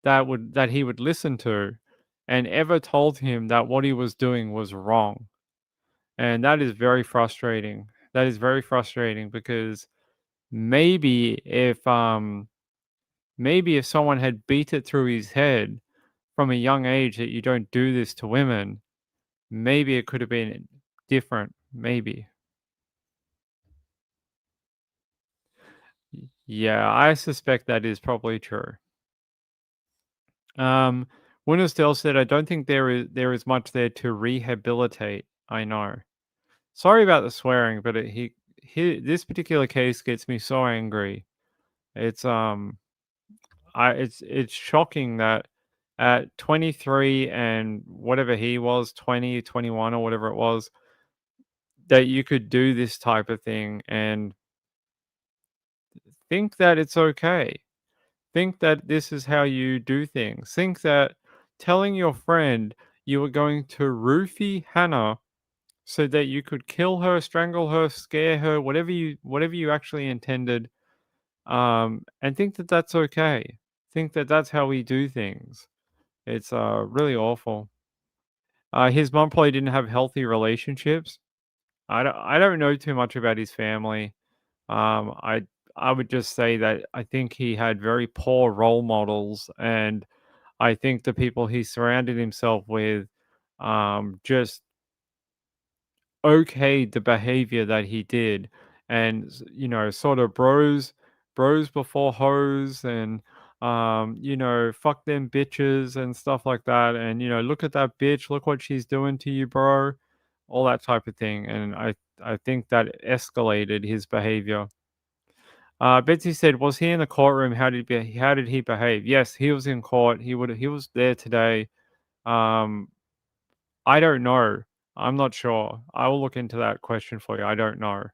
B: that he would listen to and ever told him that what he was doing was wrong. And that is very frustrating. That is very frustrating because maybe if someone had beat it through his head from a young age that you don't do this to women, maybe it could have been different. Maybe. Yeah, I suspect that is probably true. Um, Winterstell said, "I don't think there is much there to rehabilitate." I know. Sorry about the swearing, but this particular case gets me so angry. It's it's shocking that at 23 and whatever he was, 20, 21 or whatever it was, that you could do this type of thing and think that it's okay. Think that this is how you do things. Think that telling your friend you were going to roofie Hannah so that you could kill her, strangle her, scare her, whatever you actually intended, and think that that's okay. Think that that's how we do things. It's really awful. His mom probably didn't have healthy relationships. I don't know too much about his family. Um, I I would just say that I think he had very poor role models, and I think the people he surrounded himself with just okayed the behavior that he did, and sort of bros before hoes, and fuck them bitches and stuff like that, and look at that bitch, look what she's doing to you, bro, all that type of thing, and I think that escalated his behavior. Betsy said, "Was he in the courtroom? How did he behave?" Yes, he was in court. He was there today. Um, I don't know. I'm not sure. I will look into that question for you. I don't know.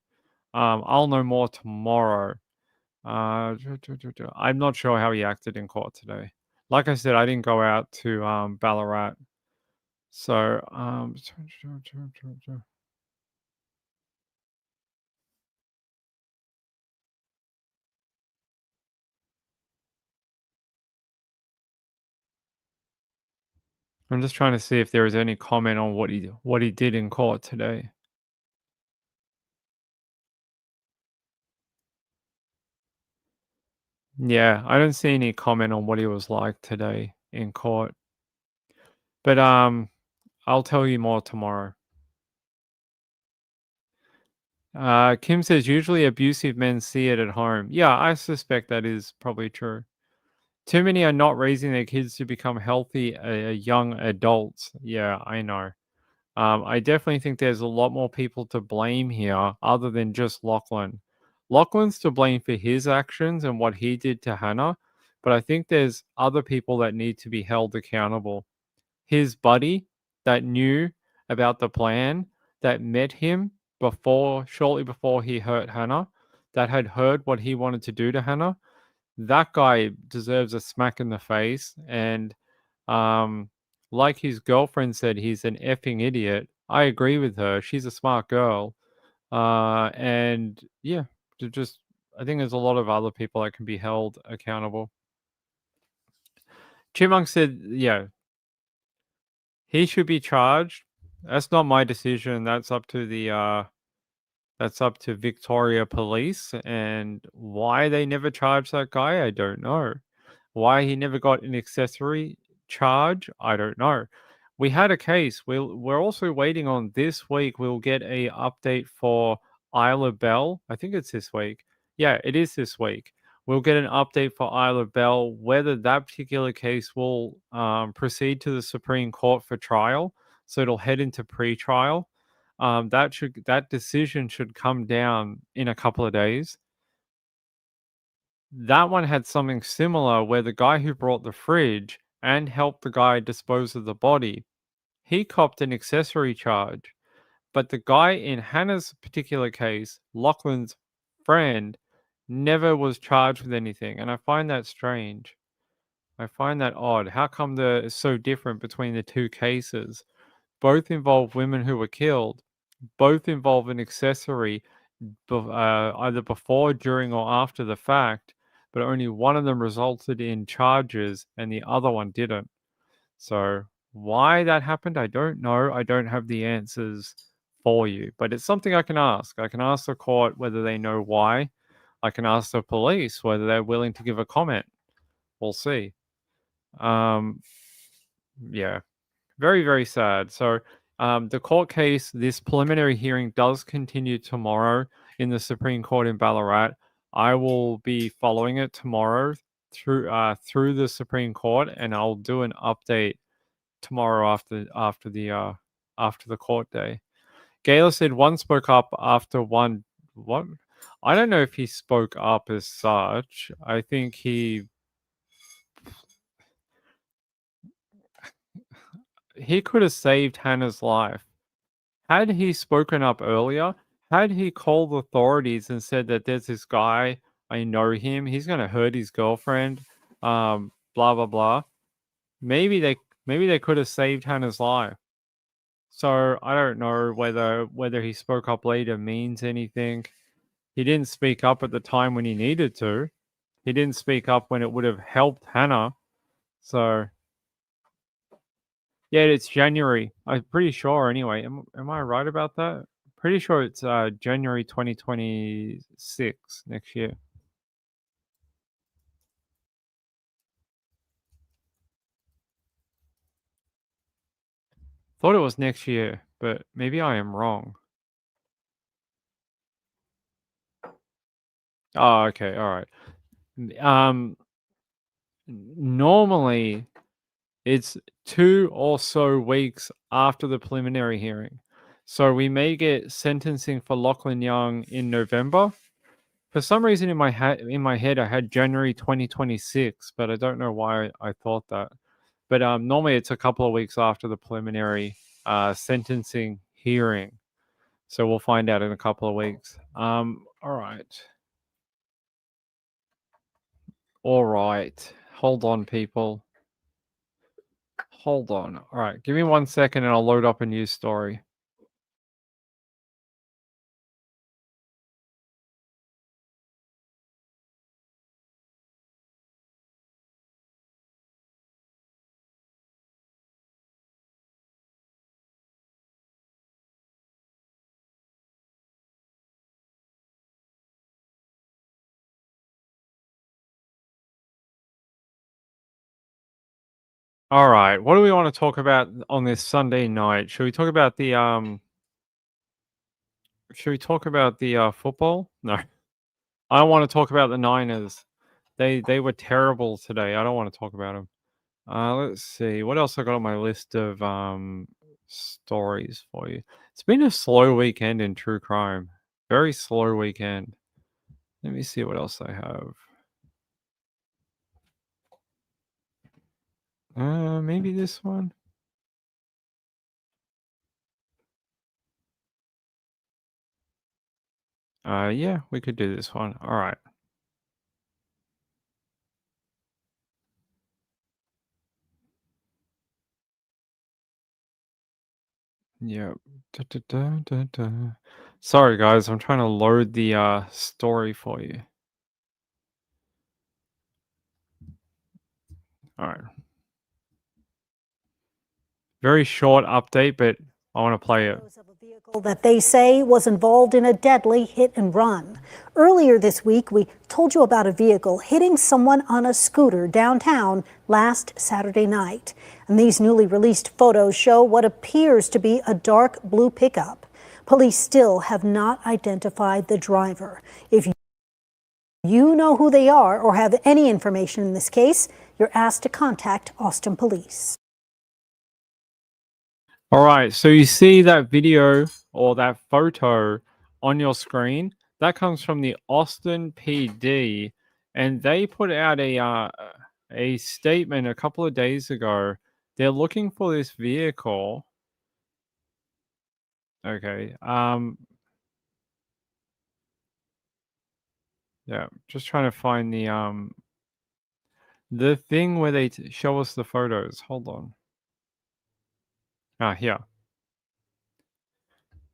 B: I'll know more tomorrow. I'm not sure how he acted in court today. Like I said, I didn't go out to Ballarat, so I'm just trying to see if there is any comment on what he did in court today. Yeah, I don't see any comment on what he was like today in court. But I'll tell you more tomorrow. Kim says usually abusive men see it at home. Yeah, I suspect that is probably true. Too many are not raising their kids to become healthy young adults. Yeah, I know. I definitely think there's a lot more people to blame here other than just Lachlan. Lachlan's to blame for his actions and what he did to Hannah, but I think there's other people that need to be held accountable. His buddy that knew about the plan, that met him shortly before he hurt Hannah, that had heard what he wanted to do to Hannah, that guy deserves a smack in the face. And um, like his girlfriend said, he's an effing idiot. I agree with her. She's a smart girl. And yeah, I think there's a lot of other people that can be held accountable. Chipmunk said, yeah, he should be charged. That's not my decision. That's up to Victoria Police, and why they never charged that guy, I don't know. Why he never got an accessory charge, I don't know. We had a case. We're also waiting on this week. We'll get a update for Isla Bell. I think it's this week. Yeah, it is this week. We'll get an update for Isla Bell whether that particular case will proceed to the Supreme Court for trial. So it'll head into pre-trial. That decision should come down in a couple of days. That one had something similar where the guy who brought the fridge and helped the guy dispose of the body, he copped an accessory charge. But the guy in Hannah's particular case, Lachlan's friend, never was charged with anything. And I find that strange. I find that odd. How come it's so different between the two cases? Both involve women who were killed. Both involve an accessory either before, during, or after the fact, but only one of them resulted in charges and the other one didn't. So why that happened, I don't know. I don't have the answers for you, but it's something I can ask. I can ask the court whether they know why. I can ask the police whether they're willing to give a comment. We'll see. Yeah, very, very sad. So the court case, this preliminary hearing does continue tomorrow in the Supreme Court in Ballarat. I will be following it tomorrow through the Supreme Court, and I'll do an update tomorrow after the court day. Gaylor said one spoke up after one. What? I don't know if he spoke up as such. I think he could have saved Hannah's life. Had he spoken up earlier, had he called authorities and said that there's this guy, I know him, he's going to hurt his girlfriend, blah, blah, blah. Maybe they could have saved Hannah's life. So I don't know whether he spoke up later means anything. He didn't speak up at the time when he needed to. He didn't speak up when it would have helped Hannah. So yeah, it's January. I'm pretty sure anyway. Am I right about that? Pretty sure it's January 2026 next year. Thought it was next year, but maybe I am wrong. Oh, okay, all right. Normally it's 2 or so weeks after the preliminary hearing. So we may get sentencing for Lachlan Young in November. For some reason in my head I had January 2026, but I don't know why I thought that. But normally it's a couple of weeks after the preliminary sentencing hearing. So we'll find out in a couple of weeks. All right. All right. Hold on, people. Hold on. All right. Give me 1 second and I'll load up a news story. All right. What do we want to talk about on this Sunday night? Should we talk about the football? No. I don't want to talk about the Niners. They were terrible today. I don't want to talk about them. Let's see. What else I got on my list of stories for you? It's been a slow weekend in true crime. Very slow weekend. Let me see what else I have. Maybe this one. Yeah, we could do this one. All right. Yeah. Da, da, da, da, da. Sorry, guys. I'm trying to load the story for you. All right. Very short update, but I want to play it.
C: Of a vehicle that they say was involved in a deadly hit and run. Earlier this week, we told you about a vehicle hitting someone on a scooter downtown last Saturday night. And these newly released photos show what appears to be a dark blue pickup. Police still have not identified the driver. If you know who they are or have any information in this case, you're asked to contact Austin Police.
B: All right, so you see that video or that photo on your screen? That comes from the Austin PD, and they put out a statement a couple of days ago. They're looking for this vehicle. Okay. Yeah, just trying to find the thing where they show us the photos. Hold on. Ah, here.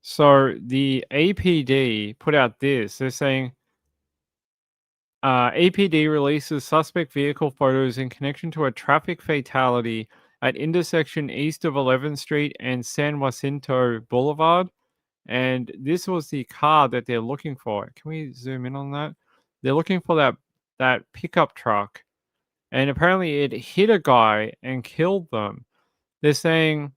B: So the APD put out this. They're saying APD releases suspect vehicle photos in connection to a traffic fatality at intersection east of 11th Street and San Jacinto Boulevard. And this was the car that they're looking for. Can we zoom in on that? They're looking for that pickup truck, and apparently it hit a guy and killed them. They're saying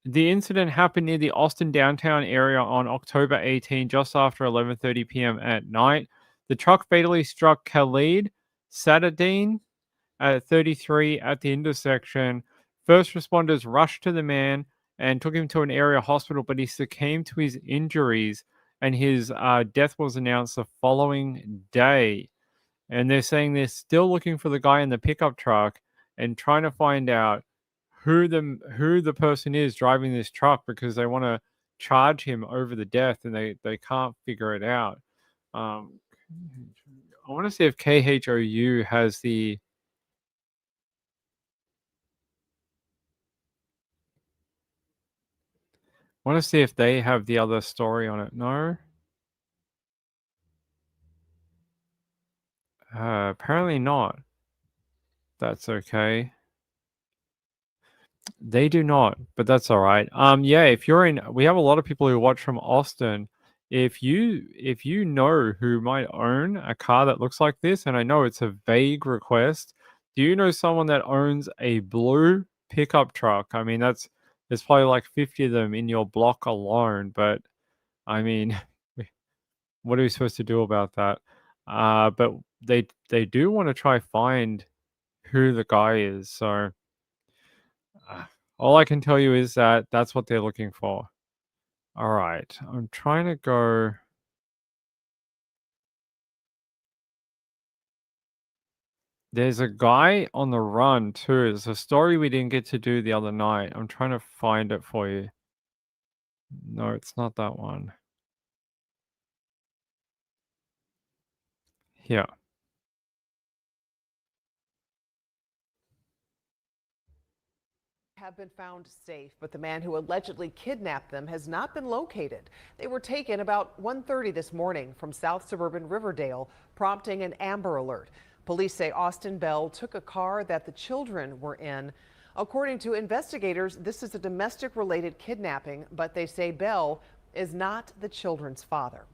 B: the incident happened near the Austin downtown area on October 18, just after 11:30 p.m. at night. The truck fatally struck Khalid Sadadine at 33 at the intersection. First responders rushed to the man and took him to an area hospital, but he succumbed to his injuries, and his death was announced the following day. And they're saying they're still looking for the guy in the pickup truck and trying to find out who the person is driving this truck, because they want to charge him over the death, and they can't figure it out. Um, I want to see if KHOU has the. I want to see if they have the other story on it. No. Apparently not. That's okay. They do not, but that's all right. Yeah, if you're in, we have a lot of people who watch from Austin. If you know who might own a car that looks like this, and I know it's a vague request, do you know someone that owns a blue pickup truck? I mean, there's probably like 50 of them in your block alone, but I mean, what are we supposed to do about that? But they do want to try find who the guy is. So all I can tell you is that that's what they're looking for. All right, I'm trying to go. There's a guy on the run too. It's a story we didn't get to do the other night. I'm trying to find it for you. No, it's not that one. Here.
D: Have been found safe, but the man who allegedly kidnapped them has not been located. They were taken about 1:30 this morning from South Suburban Riverdale, prompting an Amber Alert. Police say Austin Bell took a car that the children were in. According to investigators, this is a domestic related kidnapping, but they say Bell is not the children's father.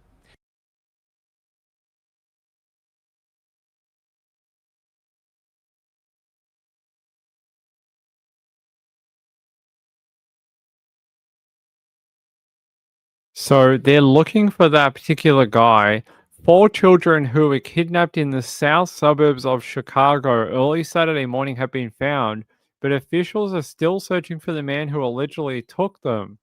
B: So they're looking for that particular guy. 4 children who were kidnapped in the south suburbs of Chicago early Saturday morning have been found, but officials are still searching for the man who allegedly took them.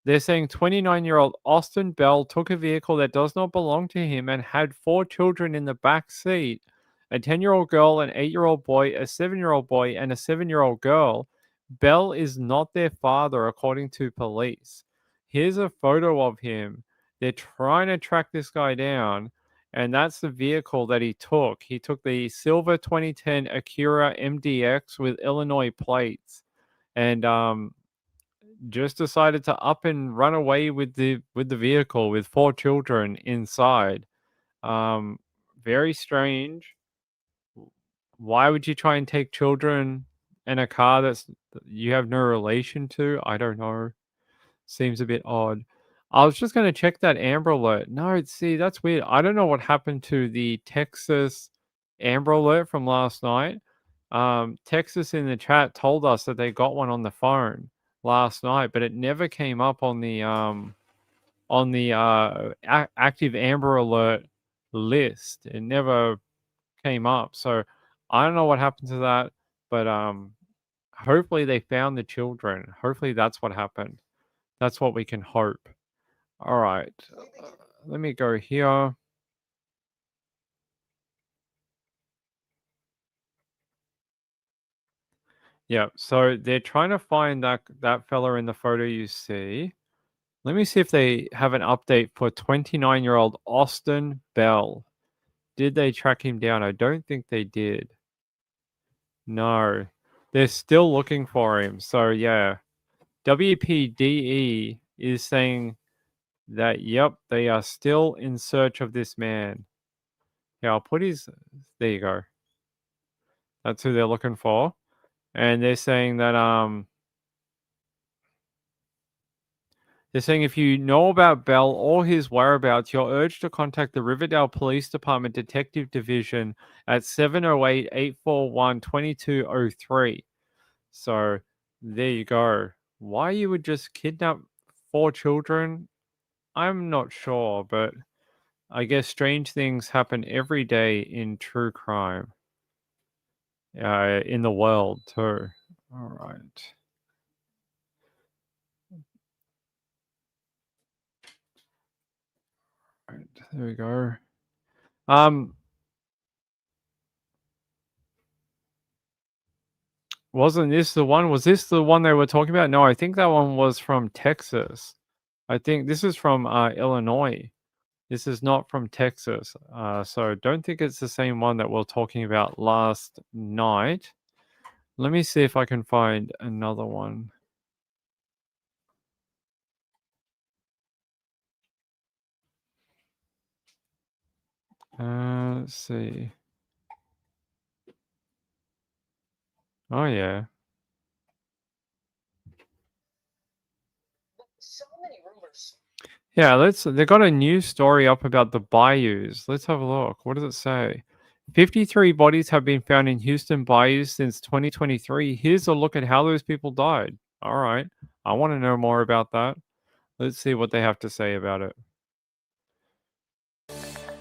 B: They're saying 29-year-old Austin Bell took a vehicle that does not belong to him and had 4 children in the back seat, a 10-year-old girl, an 8-year-old boy, a 7-year-old boy, and a 7-year-old girl. Bell is not their father, according to police. Here's a photo of him. They're trying to track this guy down, and that's the vehicle that he took. He took the silver 2010 Acura MDX with Illinois plates, and just decided to up and run away with the vehicle with 4 children inside. Very strange. Why would you try and take children in a car that you have no relation to? I don't know. Seems a bit odd. I was just going to check that Amber Alert. No, see, that's weird. I don't know what happened to the Texas Amber Alert from last night. Texas in the chat told us that they got one on the phone last night, but it never came up on the active Amber Alert list. It never came up. So I don't know what happened to that, but hopefully they found the children. Hopefully that's what happened. That's what we can hope. All right. Let me go here. Yeah, so they're trying to find that fella in the photo you see. Let me see if they have an update for 29-year-old Austin Bell. Did they track him down? I don't think they did. No. They're still looking for him. So, yeah. WPDE is saying that, yep, they are still in search of this man. Yeah, I'll put his... There you go. That's who they're looking for. And they're saying that... They're saying if you know about Bell or his whereabouts, you're urged to contact the Riverdale Police Department Detective Division at 708-841-2203. So there you go. Why you would just kidnap 4 children, I'm not sure, but I guess strange things happen every day in true crime. In the world too. All right. Right, there we go. Wasn't this the one? Was this the one they were talking about? No, I think that one was from Texas. I think this is from Illinois. This is not from Texas. So don't think it's the same one that we we're talking about last night. Let me see if I can find another one. Let's see. Oh, yeah. So many rumors. Yeah, they got a news story up about the bayous. Let's have a look. What does it say? 53 bodies have been found in Houston bayous since 2023. Here's a look at how those people died. All right. I want to know more about that. Let's see what they have to say about it.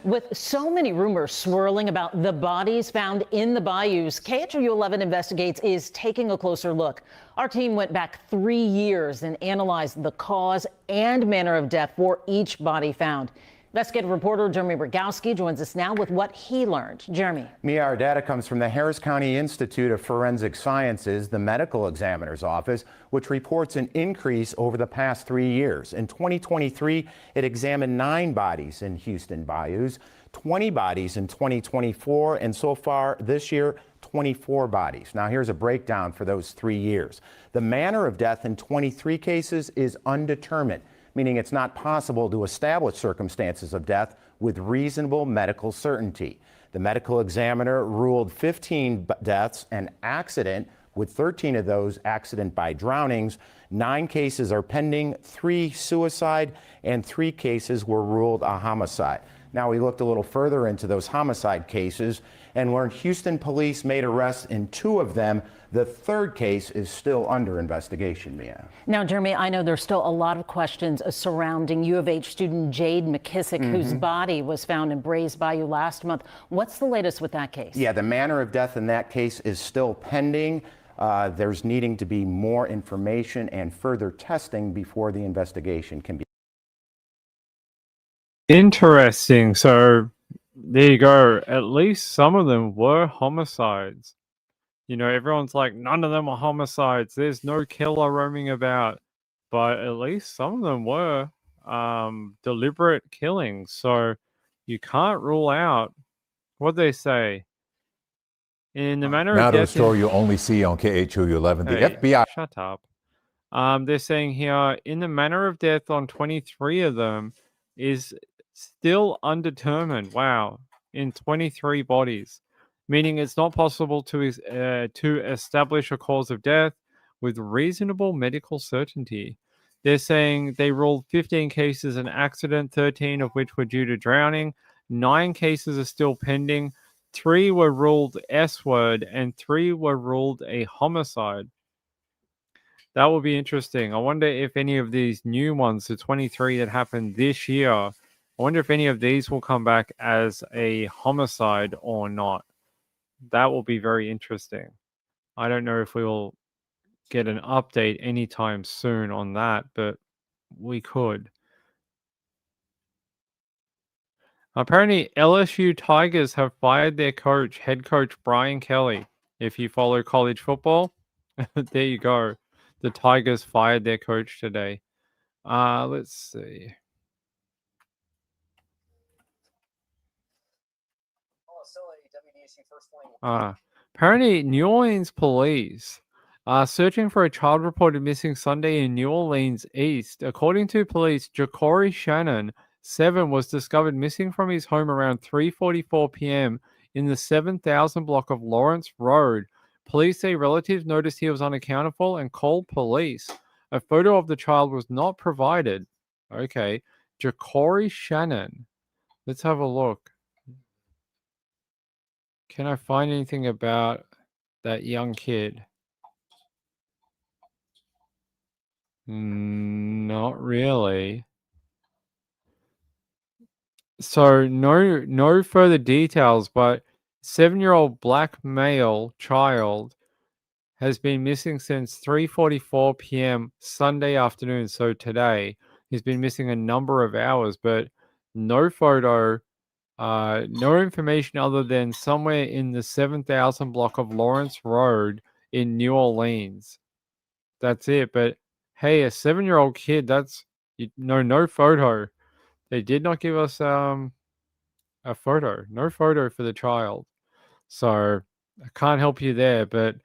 E: With so many rumors swirling about the bodies found in the bayous, KHOU 11 Investigates is taking a closer look. Our team went back 3 years and analyzed the cause and manner of death for each body found. Investigative reporter Jeremy Rogowski joins us now with what he learned. Jeremy.
F: Mia, our data comes from the Harris County Institute of Forensic Sciences, the medical examiner's office, which reports an increase over the past 3 years. In 2023, it examined 9 bodies in Houston bayous, 20 bodies in 2024, and so far this year, 24 bodies. Now, here's a breakdown for those 3 years. The manner of death in 23 cases is undetermined, meaning it's not possible to establish circumstances of death with reasonable medical certainty. The medical examiner ruled 15 deaths an accident, with 13 of those accident by drownings. 9 cases are pending, 3 suicide, and 3 cases were ruled a homicide. Now, we looked a little further into those homicide cases and learned Houston police made arrests in 2 of them. The 3rd case is still under investigation, Mia.
E: Now, Jeremy, I know there's still a lot of questions surrounding U of H student Jade McKissick, whose body was found in Brays Bayou last month. What's the latest with that case?
F: Yeah, the manner of death in that case is still pending. There's needing to be more information and further testing before the investigation can be.
B: Interesting. So there you go. At least some of them were homicides. You know, everyone's like, none of them are homicides. There's no killer roaming about. But at least some of them were deliberate killings. So you can't rule out what they say. In the manner
G: now
B: of
G: to a
B: death,
G: story you only see on KHOU 11. The
B: Hey,
G: FBI.
B: Shut up. They're saying here, in the manner of death on 23 of them is still undetermined. Wow. In 23 bodies. Meaning it's not possible to establish a cause of death with reasonable medical certainty. They're saying they ruled 15 cases an accident, 13 of which were due to drowning. 9 cases are still pending. 3 were ruled S-word and 3 were ruled a homicide. That will be interesting. I wonder if any of these new ones, the 23 that happened this year, I wonder if any of these will come back as a homicide or not. That will be very interesting. I don't know if we will get an update anytime soon on that, but we could. Apparently, LSU Tigers have fired their coach, head coach Brian Kelly. If you follow college football, there you go. The Tigers fired their coach today. Let's see. Apparently, New Orleans police are searching for a child reported missing Sunday in New Orleans East. According to police, Ja'Cory Shannon, 7, was discovered missing from his home around 3:44 p.m. in the 7,000 block of Lawrence Road. Police say relatives noticed he was unaccounted for and called police. A photo of the child was not provided. Okay, Ja'Cory Shannon. Let's have a look. Can I find anything about that young kid? Not really. So no further details, but 7-year-old black male child has been missing since 3:44 p.m. Sunday afternoon. So today he's been missing a number of hours, but no photo, no information other than somewhere in the 7,000 block of Lawrence Road in New Orleans. That's it. But hey, a 7-year-old kid, that's no photo. They did not give us a photo. No photo for the child. So I can't help you there, but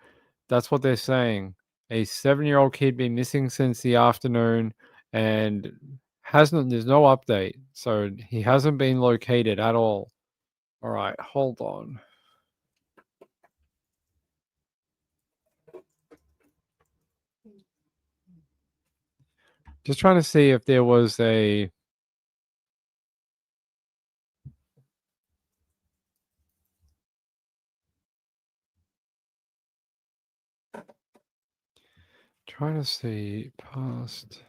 B: that's what they're saying. A 7-year-old kid been missing since the afternoon and there's no update. So he hasn't been located at all. All right, hold on. Just trying to see if there was a trying to see past.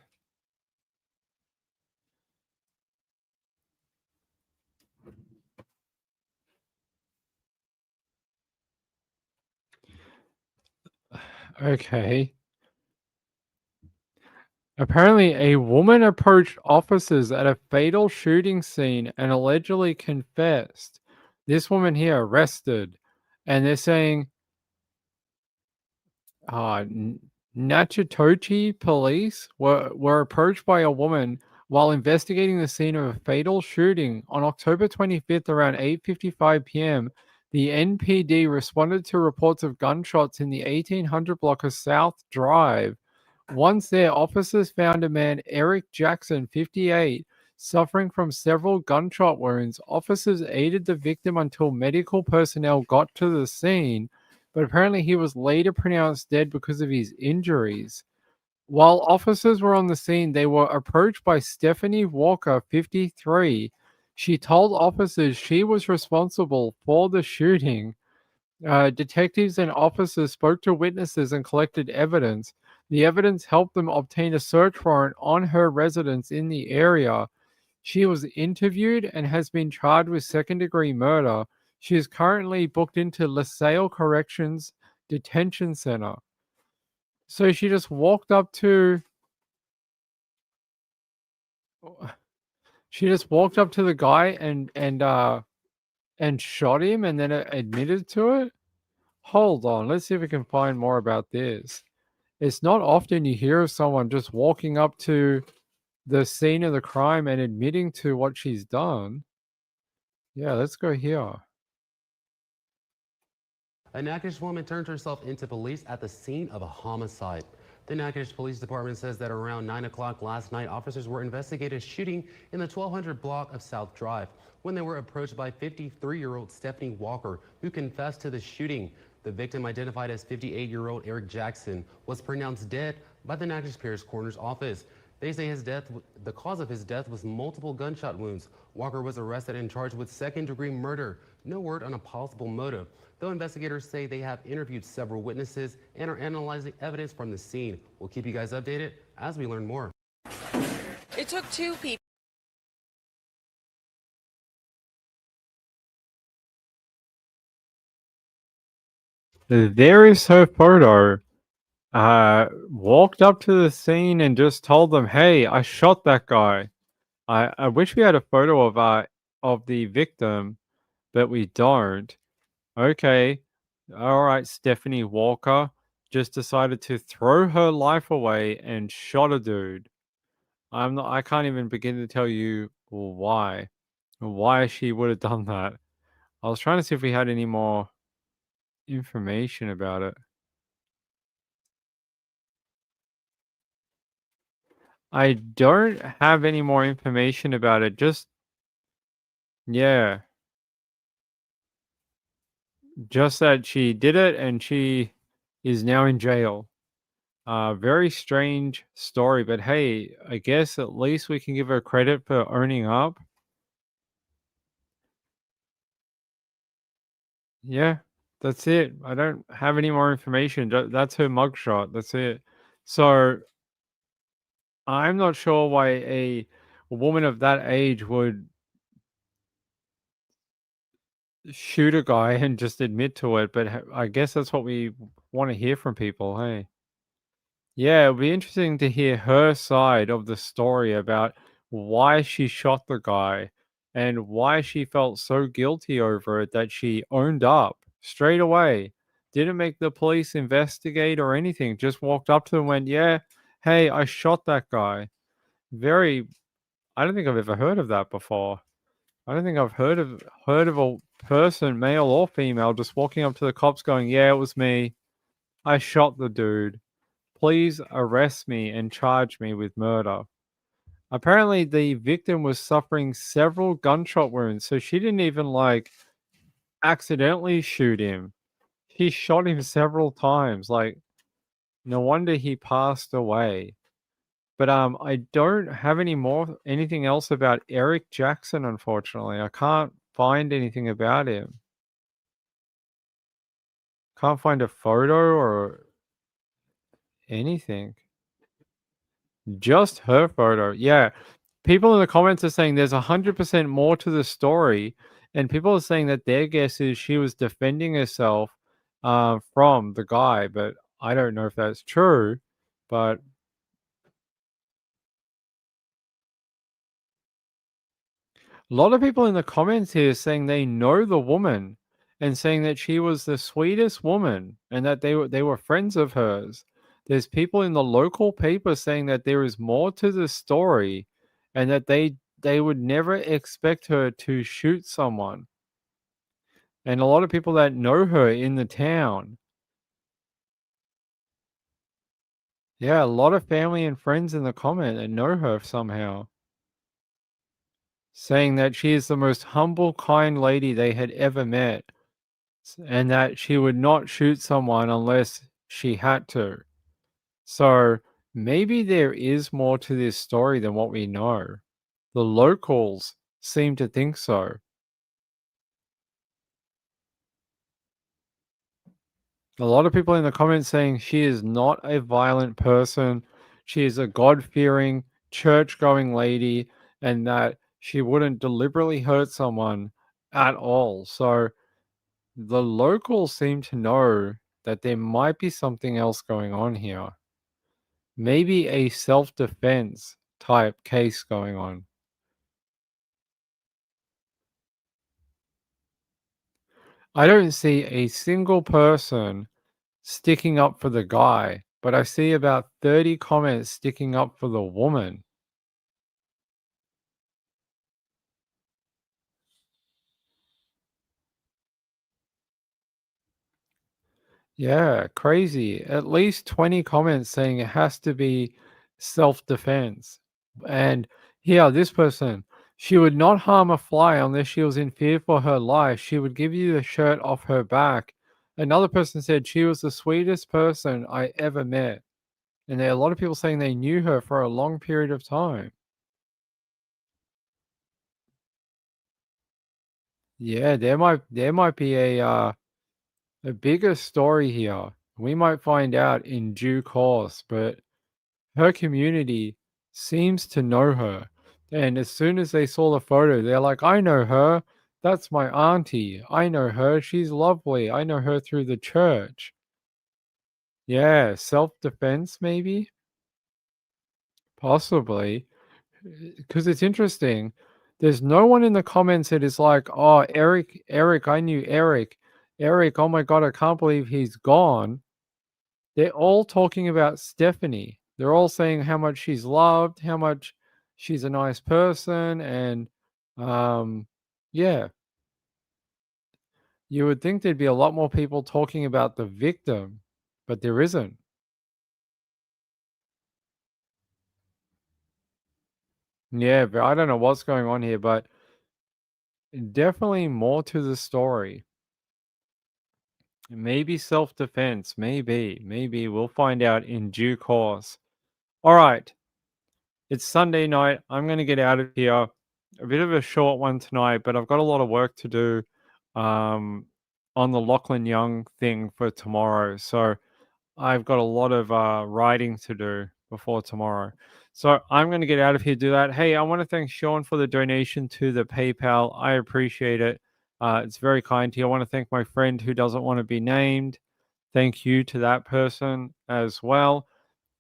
B: Okay. Apparently, a woman approached officers at a fatal shooting scene and allegedly confessed. This woman here arrested, and they're saying, Natchitoches police were approached by a woman while investigating the scene of a fatal shooting on October 25th around 8:55 p.m. The NPD responded to reports of gunshots in the 1800 block of South Drive. Once there, officers found a man, Eric Jackson, 58, suffering from several gunshot wounds. Officers aided the victim until medical personnel got to the scene, but apparently he was later pronounced dead because of his injuries. While officers were on the scene, they were approached by Stephanie Walker, 53. She told officers she was responsible for the shooting. Detectives and officers spoke to witnesses and collected evidence. The evidence helped them obtain a search warrant on her residence in the area. She was interviewed and has been charged with second-degree murder. She is currently booked into LaSalle Corrections Detention Center. So she just walked up to... She just walked up to the guy and shot him and then admitted to it? Hold on, let's see if we can find more about this. It's not often you hear of someone just walking up to the scene of the crime and admitting to what she's done. Yeah, let's go here.
H: A Natchitoches woman turned herself into police at the scene of a homicide. The Natchitoches Police Department says that around 9 o'clock last night, officers were investigating a shooting in the 1200 block of South Drive when they were approached by 53-year-old Stephanie Walker, who confessed to the shooting. The victim, identified as 58-year-old Eric Jackson, was pronounced dead by the Natchitoches Parish Coroner's Office. They say the cause of his death was multiple gunshot wounds. Walker was arrested and charged with second-degree murder. No word on a possible motive, though investigators say they have interviewed several witnesses and are analyzing evidence from the scene. We'll keep you guys updated as we learn more.
I: It took two people.
B: There is her photo. Walked up to the scene and just told them, "Hey, I shot that guy." I wish we had a photo of the victim, but we don't. Okay, all right. Stephanie Walker just decided to throw her life away and shot a dude. I can't even begin to tell you why she would have done that. I was trying to see if we had any more information about it. I don't have any more information about it. Yeah, just that she did it and she is now in jail. Very strange story, but hey, I guess at least we can give her credit for owning up. Yeah, that's it. I don't have any more information. That's her mugshot. That's it. So I'm not sure why a woman of that age would shoot a guy and just admit to it, but I guess that's what we want to hear from people. Hey. Yeah, it'll be interesting to hear her side of the story about why she shot the guy and why she felt so guilty over it that she owned up straight away. Didn't make the police investigate or anything, just walked up to them and went, "Yeah, hey, I shot that guy." Very, I don't think I've ever heard of that before. I don't think I've heard of a person, male or female, just walking up to the cops going, "Yeah, it was me. I shot the dude. Please arrest me and charge me with murder." Apparently, the victim was suffering several gunshot wounds, so she didn't even like accidentally shoot him. She shot him several times. Like, no wonder he passed away. But I don't have anything else about Eric Jackson, unfortunately. I can't find anything about him. Can't find a photo or anything. Just her photo. Yeah. People in the comments are saying there's 100% more to the story, and people are saying that their guess is she was defending herself from the guy, but I don't know if that's true. But a lot of people in the comments here saying they know the woman and saying that she was the sweetest woman and that they were friends of hers. There's people in the local paper saying that there is more to the story and that they would never expect her to shoot someone. And a lot of people that know her in the town. Yeah, a lot of family and friends in the comment that know her somehow. Saying that she is the most humble, kind lady they had ever met. And that she would not shoot someone unless she had to. So maybe there is more to this story than what we know. The locals seem to think so. A lot of people in the comments saying she is not a violent person. She is a God-fearing, church-going lady, and that she wouldn't deliberately hurt someone at all. So the locals seem to know that there might be something else going on here. Maybe a self-defense type case going on. I don't see a single person sticking up for the guy, but I see about 30 comments sticking up for the woman. Yeah, crazy. At least 20 comments saying it has to be self-defense. And here, this person, she would not harm a fly unless she was in fear for her life. She would give you the shirt off her back. Another person said she was the sweetest person I ever met. And there are a lot of people saying they knew her for a long period of time. Yeah, there might be a bigger story here. We might find out in due course, but her community seems to know her. And as soon as they saw the photo, they're like, "I know her. That's my auntie. I know her. She's lovely. I know her through the church." Yeah, self-defense maybe? Possibly. Because it's interesting. There's no one in the comments that is like, "Oh, Eric, I knew Eric. Eric, oh my God, I can't believe he's gone." They're all talking about Stephanie. They're all saying how much she's loved, how much she's a nice person, and yeah, you would think there'd be a lot more people talking about the victim, but there isn't. Yeah, but I don't know what's going on here, but definitely more to the story. Maybe self-defense, maybe we'll find out in due course. All right, it's Sunday night. I'm going to get out of here. A bit of a short one tonight, but I've got a lot of work to do on the Lachlan Young thing for tomorrow. So I've got a lot of writing to do before tomorrow. So I'm going to get out of here, do that. Hey, I want to thank Sean for the donation to the PayPal. I appreciate it. It's very kind to you. I want to thank my friend who doesn't want to be named. Thank you to that person as well.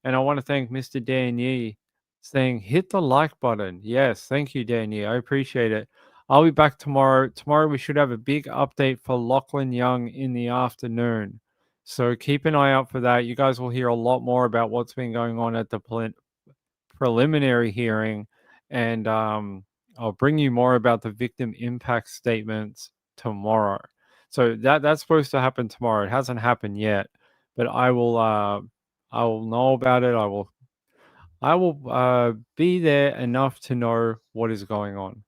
B: And I want to thank Mr. Dan Yee saying, hit the like button. Yes, thank you, Dan Yee. I appreciate it. I'll be back tomorrow. Tomorrow we should have a big update for Lachlan Young in the afternoon. So keep an eye out for that. You guys will hear a lot more about what's been going on at the preliminary hearing. And I'll bring you more about the victim impact statements tomorrow. So that's supposed to happen tomorrow. It hasn't happened yet, but I will know about it. I will be there enough to know what is going on.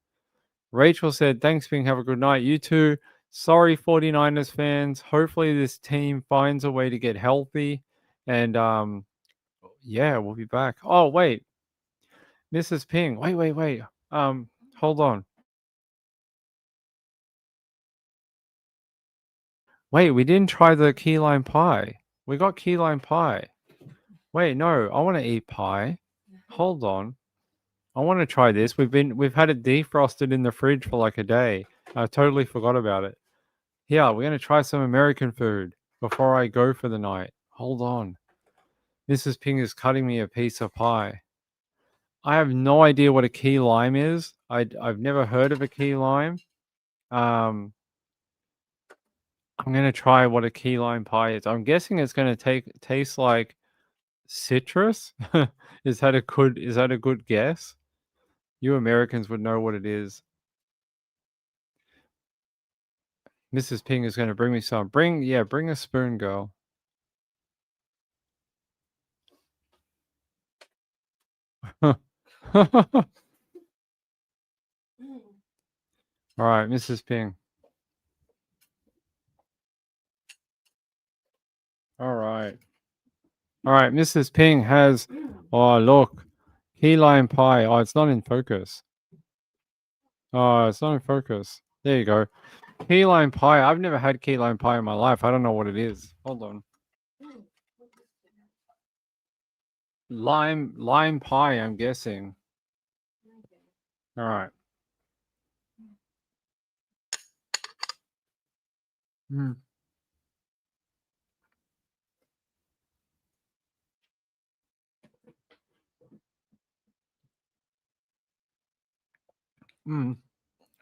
B: Rachel said, thanks, Bing. Have a good night. You too. Sorry, 49ers fans. Hopefully this team finds a way to get healthy. And yeah, we'll be back. Oh, wait. Mrs. Ping. Wait. Hold on. Wait, we didn't try the key lime pie. We got key lime pie. Wait, no, I want to eat pie. Hold on. I want to try this. We've had it defrosted in the fridge for like a day. I totally forgot about it. Yeah, we're going to try some American food before I go for the night. Hold on. Mrs. Ping is cutting me a piece of pie. I have no idea what a key lime is. I've never heard of a key lime. I'm going to try what a key lime pie is. I'm guessing it's going to taste like citrus. Is that a good guess? You Americans would know what it is. Mrs. Ping is going to bring me some. Bring a spoon, girl. All right, Mrs. Ping. All right, Mrs. Ping has, oh, look, key lime pie. Oh, it's not in focus. Oh, it's not in focus. There you go. Key lime pie. I've never had key lime pie in my life. I don't know what it is. Hold on. Lime pie, I'm guessing. All right. Mm.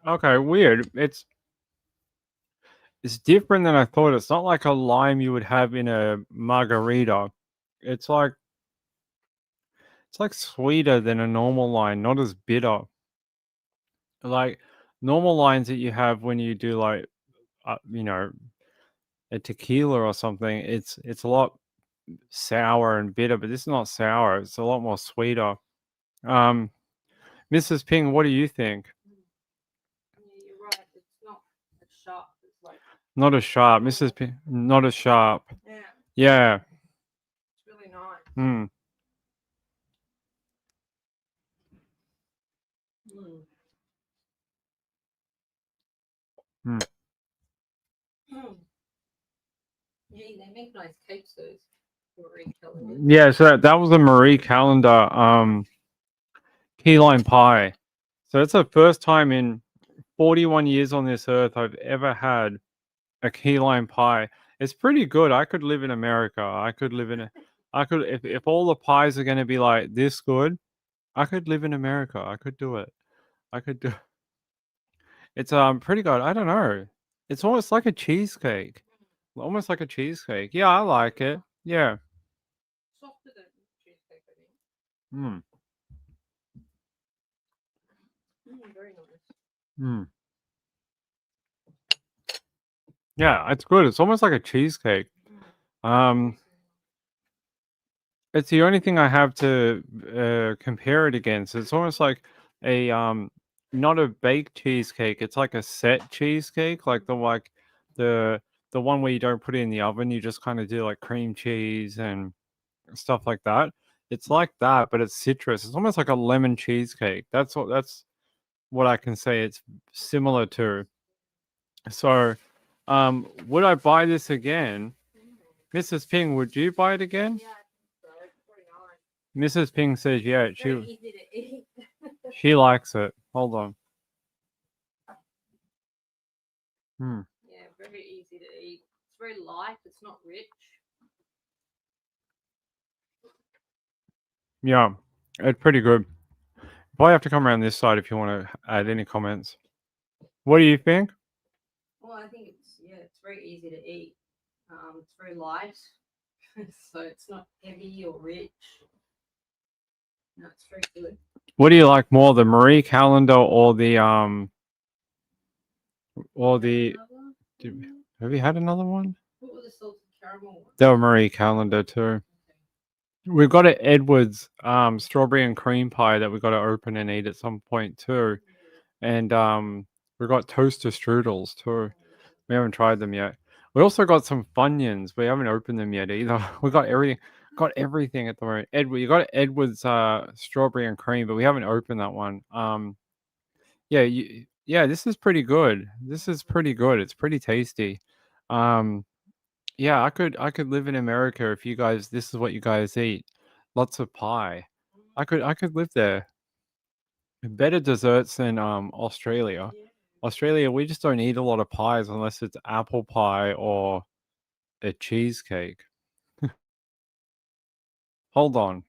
B: Okay, weird. It's different than I thought. It's not like a lime you would have in a margarita. It's like sweeter than a normal lime, not as bitter. Like normal limes that you have when you do like a tequila or something. It's a lot sour and bitter, but this is not sour. It's a lot more sweeter. Mrs. Ping, what do you think?
I: Yeah, you're right. It's not as sharp. It's like
B: Not as sharp, Mrs. Ping. Not as sharp.
I: yeah,
B: Yeah.
I: it's really nice.
B: Hmm.
I: Mm.
B: Hmm.
I: Mm. Yeah, they make nice cakes. Those Marie Callender's.
B: Yeah, so that was a Marie Callender key lime pie. So it's the first time in 41 years on this earth I've ever had a key lime pie. It's pretty good. I could live in America. If all the pies are going to be like this good, I could live in America. I could do it. It's pretty good. I don't know. It's almost like a cheesecake. Almost like a cheesecake. Yeah, I like it. Yeah.
I: Softer than cheesecake, I think.
B: Hmm.
I: Very nice.
B: Mm. Yeah, it's good. It's almost like a cheesecake. Um, it's the only thing I have to compare it against. It's almost like a not a baked cheesecake. It's like a set cheesecake, like the the one where you don't put it in the oven. You just kind of do like cream cheese and stuff like that. It's like that, but it's citrus. It's almost like a lemon cheesecake. That's what I can say it's similar to. So, would I buy this again? Mrs. Ping, would you buy it again?
I: Yeah, so it's pretty nice.
B: Mrs. Ping says, yeah,
I: Very easy to eat.
B: she likes it. Hold on. Hmm.
I: Yeah, very easy to eat. It's very light. It's not rich.
B: Yeah, it's pretty good. Probably have to come around this side if you want to add any comments. What do you think?
I: Well, I think it's very easy to eat. It's very light, so it's not heavy or rich. No, it's very good.
B: What do you like more, the Marie Calendar or the
I: Another?
B: have you had another one?
I: What were the salted caramel ones?
B: They were Marie Calendar too. We've got an Edwards strawberry and cream pie that we've got to open and eat at some point too. And we've got toaster strudels too. We haven't tried them yet. We also got some Funyuns. We haven't opened them yet either. We got everything at the moment. You got Edwards strawberry and cream, but we haven't opened that one. Yeah, this is pretty good. This is pretty good. It's pretty tasty. Yeah, I could live in America if this is what you guys eat. Lots of pie. I could live there. Better desserts than Australia. Australia, we just don't eat a lot of pies unless it's apple pie or a cheesecake. Hold on.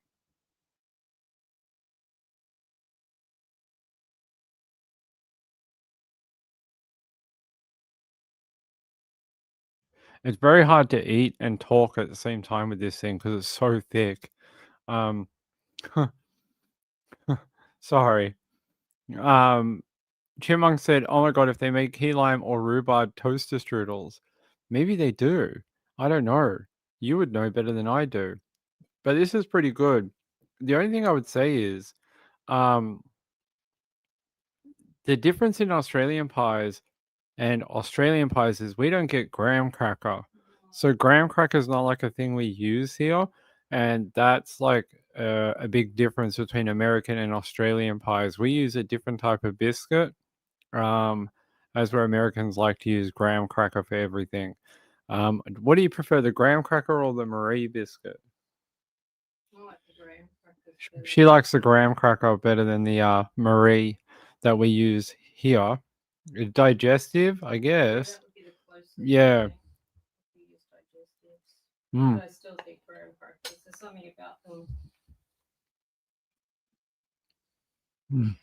B: It's very hard to eat and talk at the same time with this thing because it's so thick. Um, sorry. Chipmunk said, "Oh my god, if they make key lime or rhubarb toaster strudels, maybe they do. I don't know. You would know better than I do. But this is pretty good. The only thing I would say is, um, the difference in Australian pies and Australian pies is we don't get graham cracker. So graham cracker is not like a thing we use here, and that's like a big difference between American and Australian pies. We use a different type of biscuit, as where Americans like to use graham cracker for everything. What do you prefer, the graham cracker or the Marie biscuit?
I: I like the graham crackers better.
B: She likes the graham cracker better than the Marie that we use here. Digestive, I guess.
I: That would be the closest.
B: Yeah.
I: We use digestives.
B: Mm.
I: But I still think graham crackers. There's something about them.
B: Mm.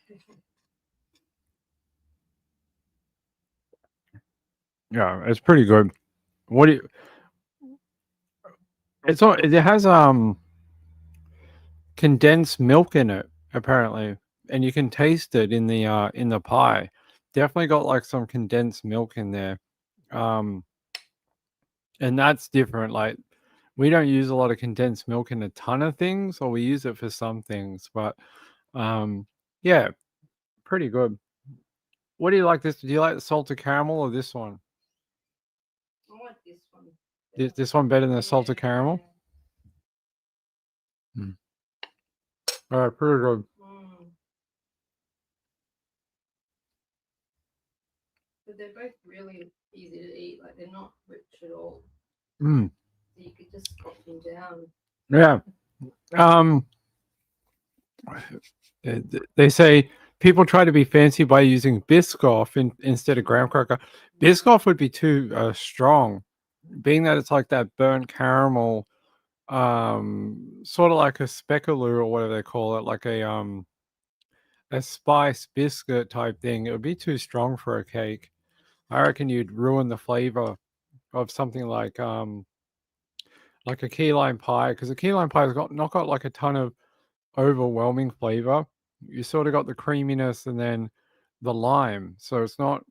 B: Yeah, it's pretty good. What do you? It has condensed milk in it apparently, and you can taste it in the pie. Definitely got like some condensed milk in there, and that's different. Like we don't use a lot of condensed milk in a ton of things, or we use it for some things, but yeah, pretty good. What do you like this? Do you like the salted caramel or this one?
I: I like this one.
B: This one better than the salted caramel? All right, pretty good.
I: But they're both really easy to eat. Like they're not rich at all.
B: Mm.
I: So you could just pop them down.
B: Yeah. They say people try to be fancy by using Biscoff instead of graham cracker. Biscoff would be too strong, being that it's like that burnt caramel, sort of like a speculoos or whatever they call it, like a spice biscuit type thing. It would be too strong for a cake. I reckon you'd ruin the flavor of something like a key lime pie, because a key lime pie has not got like a ton of overwhelming flavor. You sort of got the creaminess and then the lime, so it's not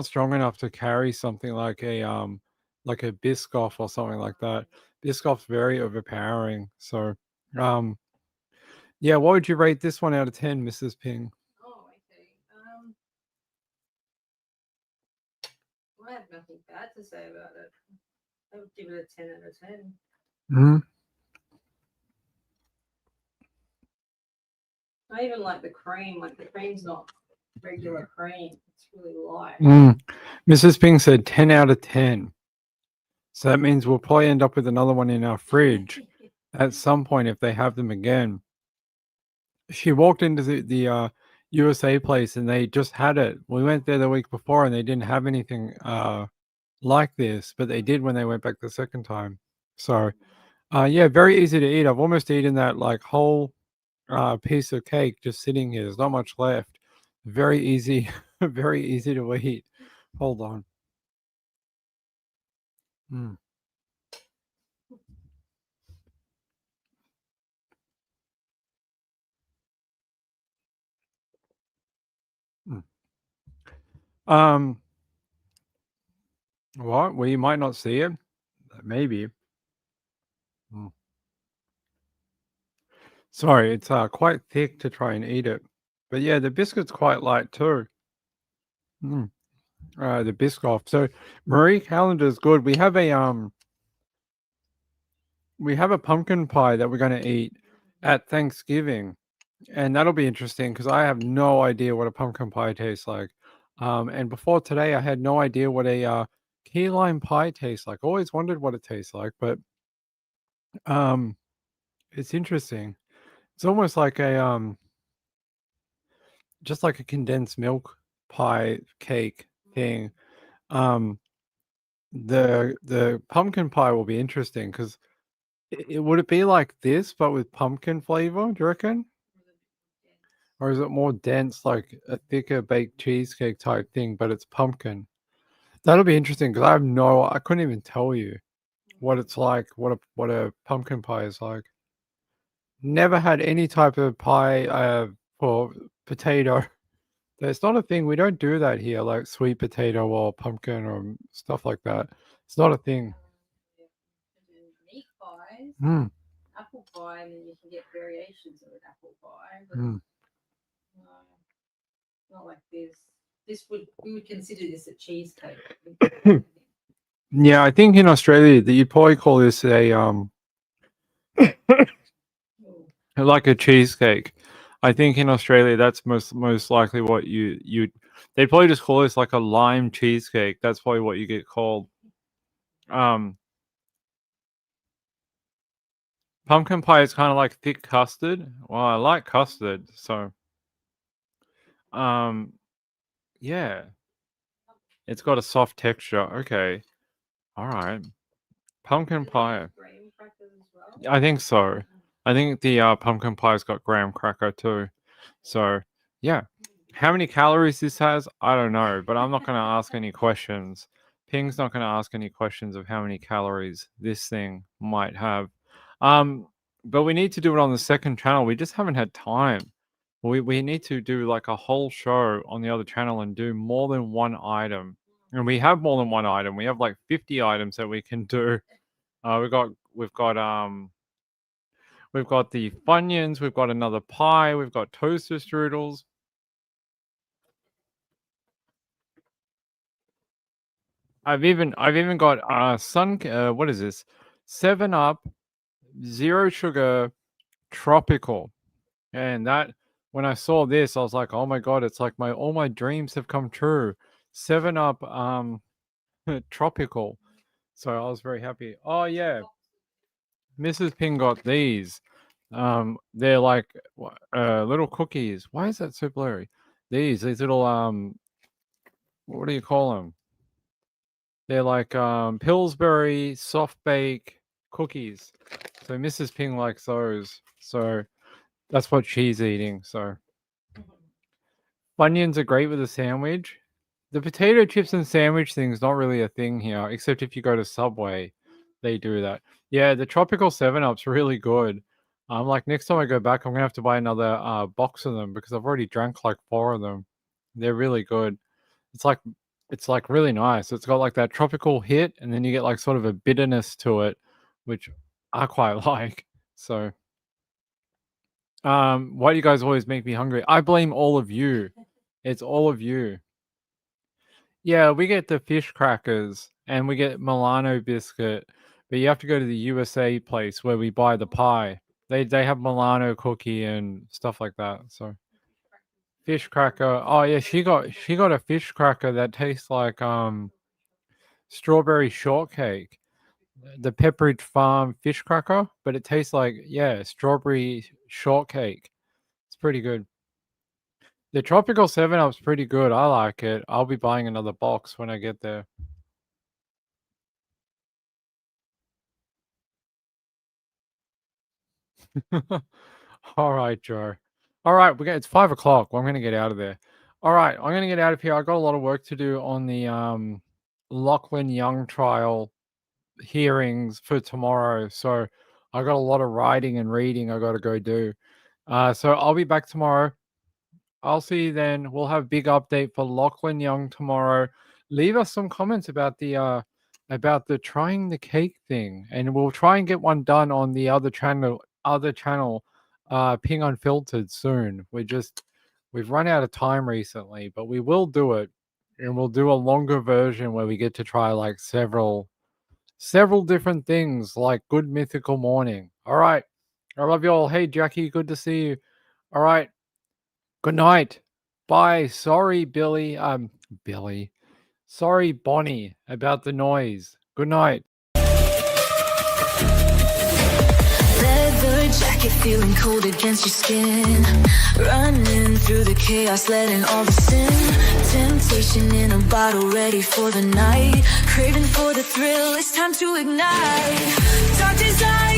B: strong enough to carry something like a Biscoff or something like that. Biscoff's very overpowering. So yeah, what would you rate this one out of 10, Mrs. Ping?
I: Oh, okay. I have nothing bad to say about it. I would give it a 10 out of 10.
B: Hmm.
I: I even like the cream. Like the cream's not regular cream. It's really light.
B: Mrs. Ping said 10 out of 10. So that means we'll probably end up with another one in our fridge at some point if they have them again. She walked into the USA place and they just had it. We went there the week before and they didn't have anything like this, but they did when they went back the second time. So yeah, very easy to eat. I've almost eaten that like whole piece of cake just sitting here. There's not much left. Very easy, very easy to eat. Hold on. What? Well, you might not see it. Maybe. Sorry, it's quite thick to try and eat it. But yeah, the biscuit's quite light too. The Biscoff. So Marie Callender's good. We have a pumpkin pie that we're going to eat at Thanksgiving, and that'll be interesting because I have no idea what a pumpkin pie tastes like. And before today, I had no idea what a key lime pie tastes like. Always wondered what it tastes like, but it's interesting. It's almost like a just like a condensed milk pie cake thing. The pumpkin pie will be interesting because would it be like this but with pumpkin flavor, do you reckon? Or is it more dense, like a thicker baked cheesecake type thing, but it's pumpkin? That'll be interesting because I couldn't even tell you what it's like, what a pumpkin pie is like. Never had any type of pie for potato. It's not a thing. We don't do that here, like sweet potato or pumpkin or stuff like that. It's not a thing.
I: Meat pies, apple pie, and then you can get variations of an apple pie. But no, not like this. We would consider this a cheesecake.
B: Yeah, I think in Australia that you'd probably call this a like a cheesecake. I think in Australia that's most likely what they'd probably just call this like a lime cheesecake. That's probably what you get called. Pumpkin pie is kind of like thick custard. Well, I like custard, so yeah. It's got a soft texture. Okay. All right. Pumpkin pie.
I: Graham crackers as well.
B: I think so. I think the pumpkin pie's got graham cracker too. So yeah. How many calories this has, I don't know, but I'm not going to ask any questions. Ping's not going to ask any questions of how many calories this thing might have. But we need to do it on the second channel. We just haven't had time. We need to do like a whole show on the other channel and do more than one item. And we have more than one item. We have like 50 items that we can do. We've got the Funyuns, we've got another pie, we've got toaster strudels. I've even got what is this? 7-Up, zero sugar, tropical. And that when I saw this, I was like, oh my god, it's like all my dreams have come true. 7-Up tropical. So I was very happy. Oh yeah. Mrs. Ping got these. They're like little cookies. Why is that so blurry? These little what do you call them? They're like Pillsbury soft bake cookies. So Mrs. Ping likes those. So that's what she's eating. So Funyuns are great with a sandwich. The potato chips and sandwich thing is not really a thing here, except if you go to Subway, they do that. Yeah, the tropical 7-Up's really good. I'm like, next time I go back, I'm gonna have to buy another box of them because I've already drank like 4 of them. They're really good. It's like really nice. It's got like that tropical hit, and then you get like sort of a bitterness to it, which I quite like. So, why do you guys always make me hungry? I blame all of you. It's all of you. Yeah, we get the fish crackers and we get Milano biscuit, but you have to go to the USA place where we buy the pie. They have Milano cookie and stuff like that. So fish cracker. Oh yeah, she got a fish cracker that tastes like strawberry shortcake. The Pepperidge Farm fish cracker, but it tastes like strawberry shortcake. It's pretty good. The Tropical 7-Up's pretty good. I like it. I'll be buying another box when I get there. All right, Joe. All right, it's 5 o'clock. Well, I'm gonna get out of there. All right, I'm gonna get out of here. I got a lot of work to do on the Lachlan Young trial hearings for tomorrow. So I got a lot of writing and reading I got to go do. So I'll be back tomorrow. I'll see you then. We'll have a big update for Lachlan Young tomorrow. Leave us some comments about the trying the cake thing, and we'll try and get one done on the other channel, Ping Unfiltered soon. We've run out of time recently, but we will do it, and we'll do a longer version where we get to try like several different things, like Good Mythical Morning. All right, I love you all. Hey Jackie, good to see you. All right. Good night. Bye. Sorry, Billy. Sorry, Bonnie, about the noise. Good night.
A: Leather jacket feeling cold against your skin. Running through the chaos, letting all the sin. Temptation in a bottle, ready for the night. Craving for the thrill, it's time to ignite. Dark desire.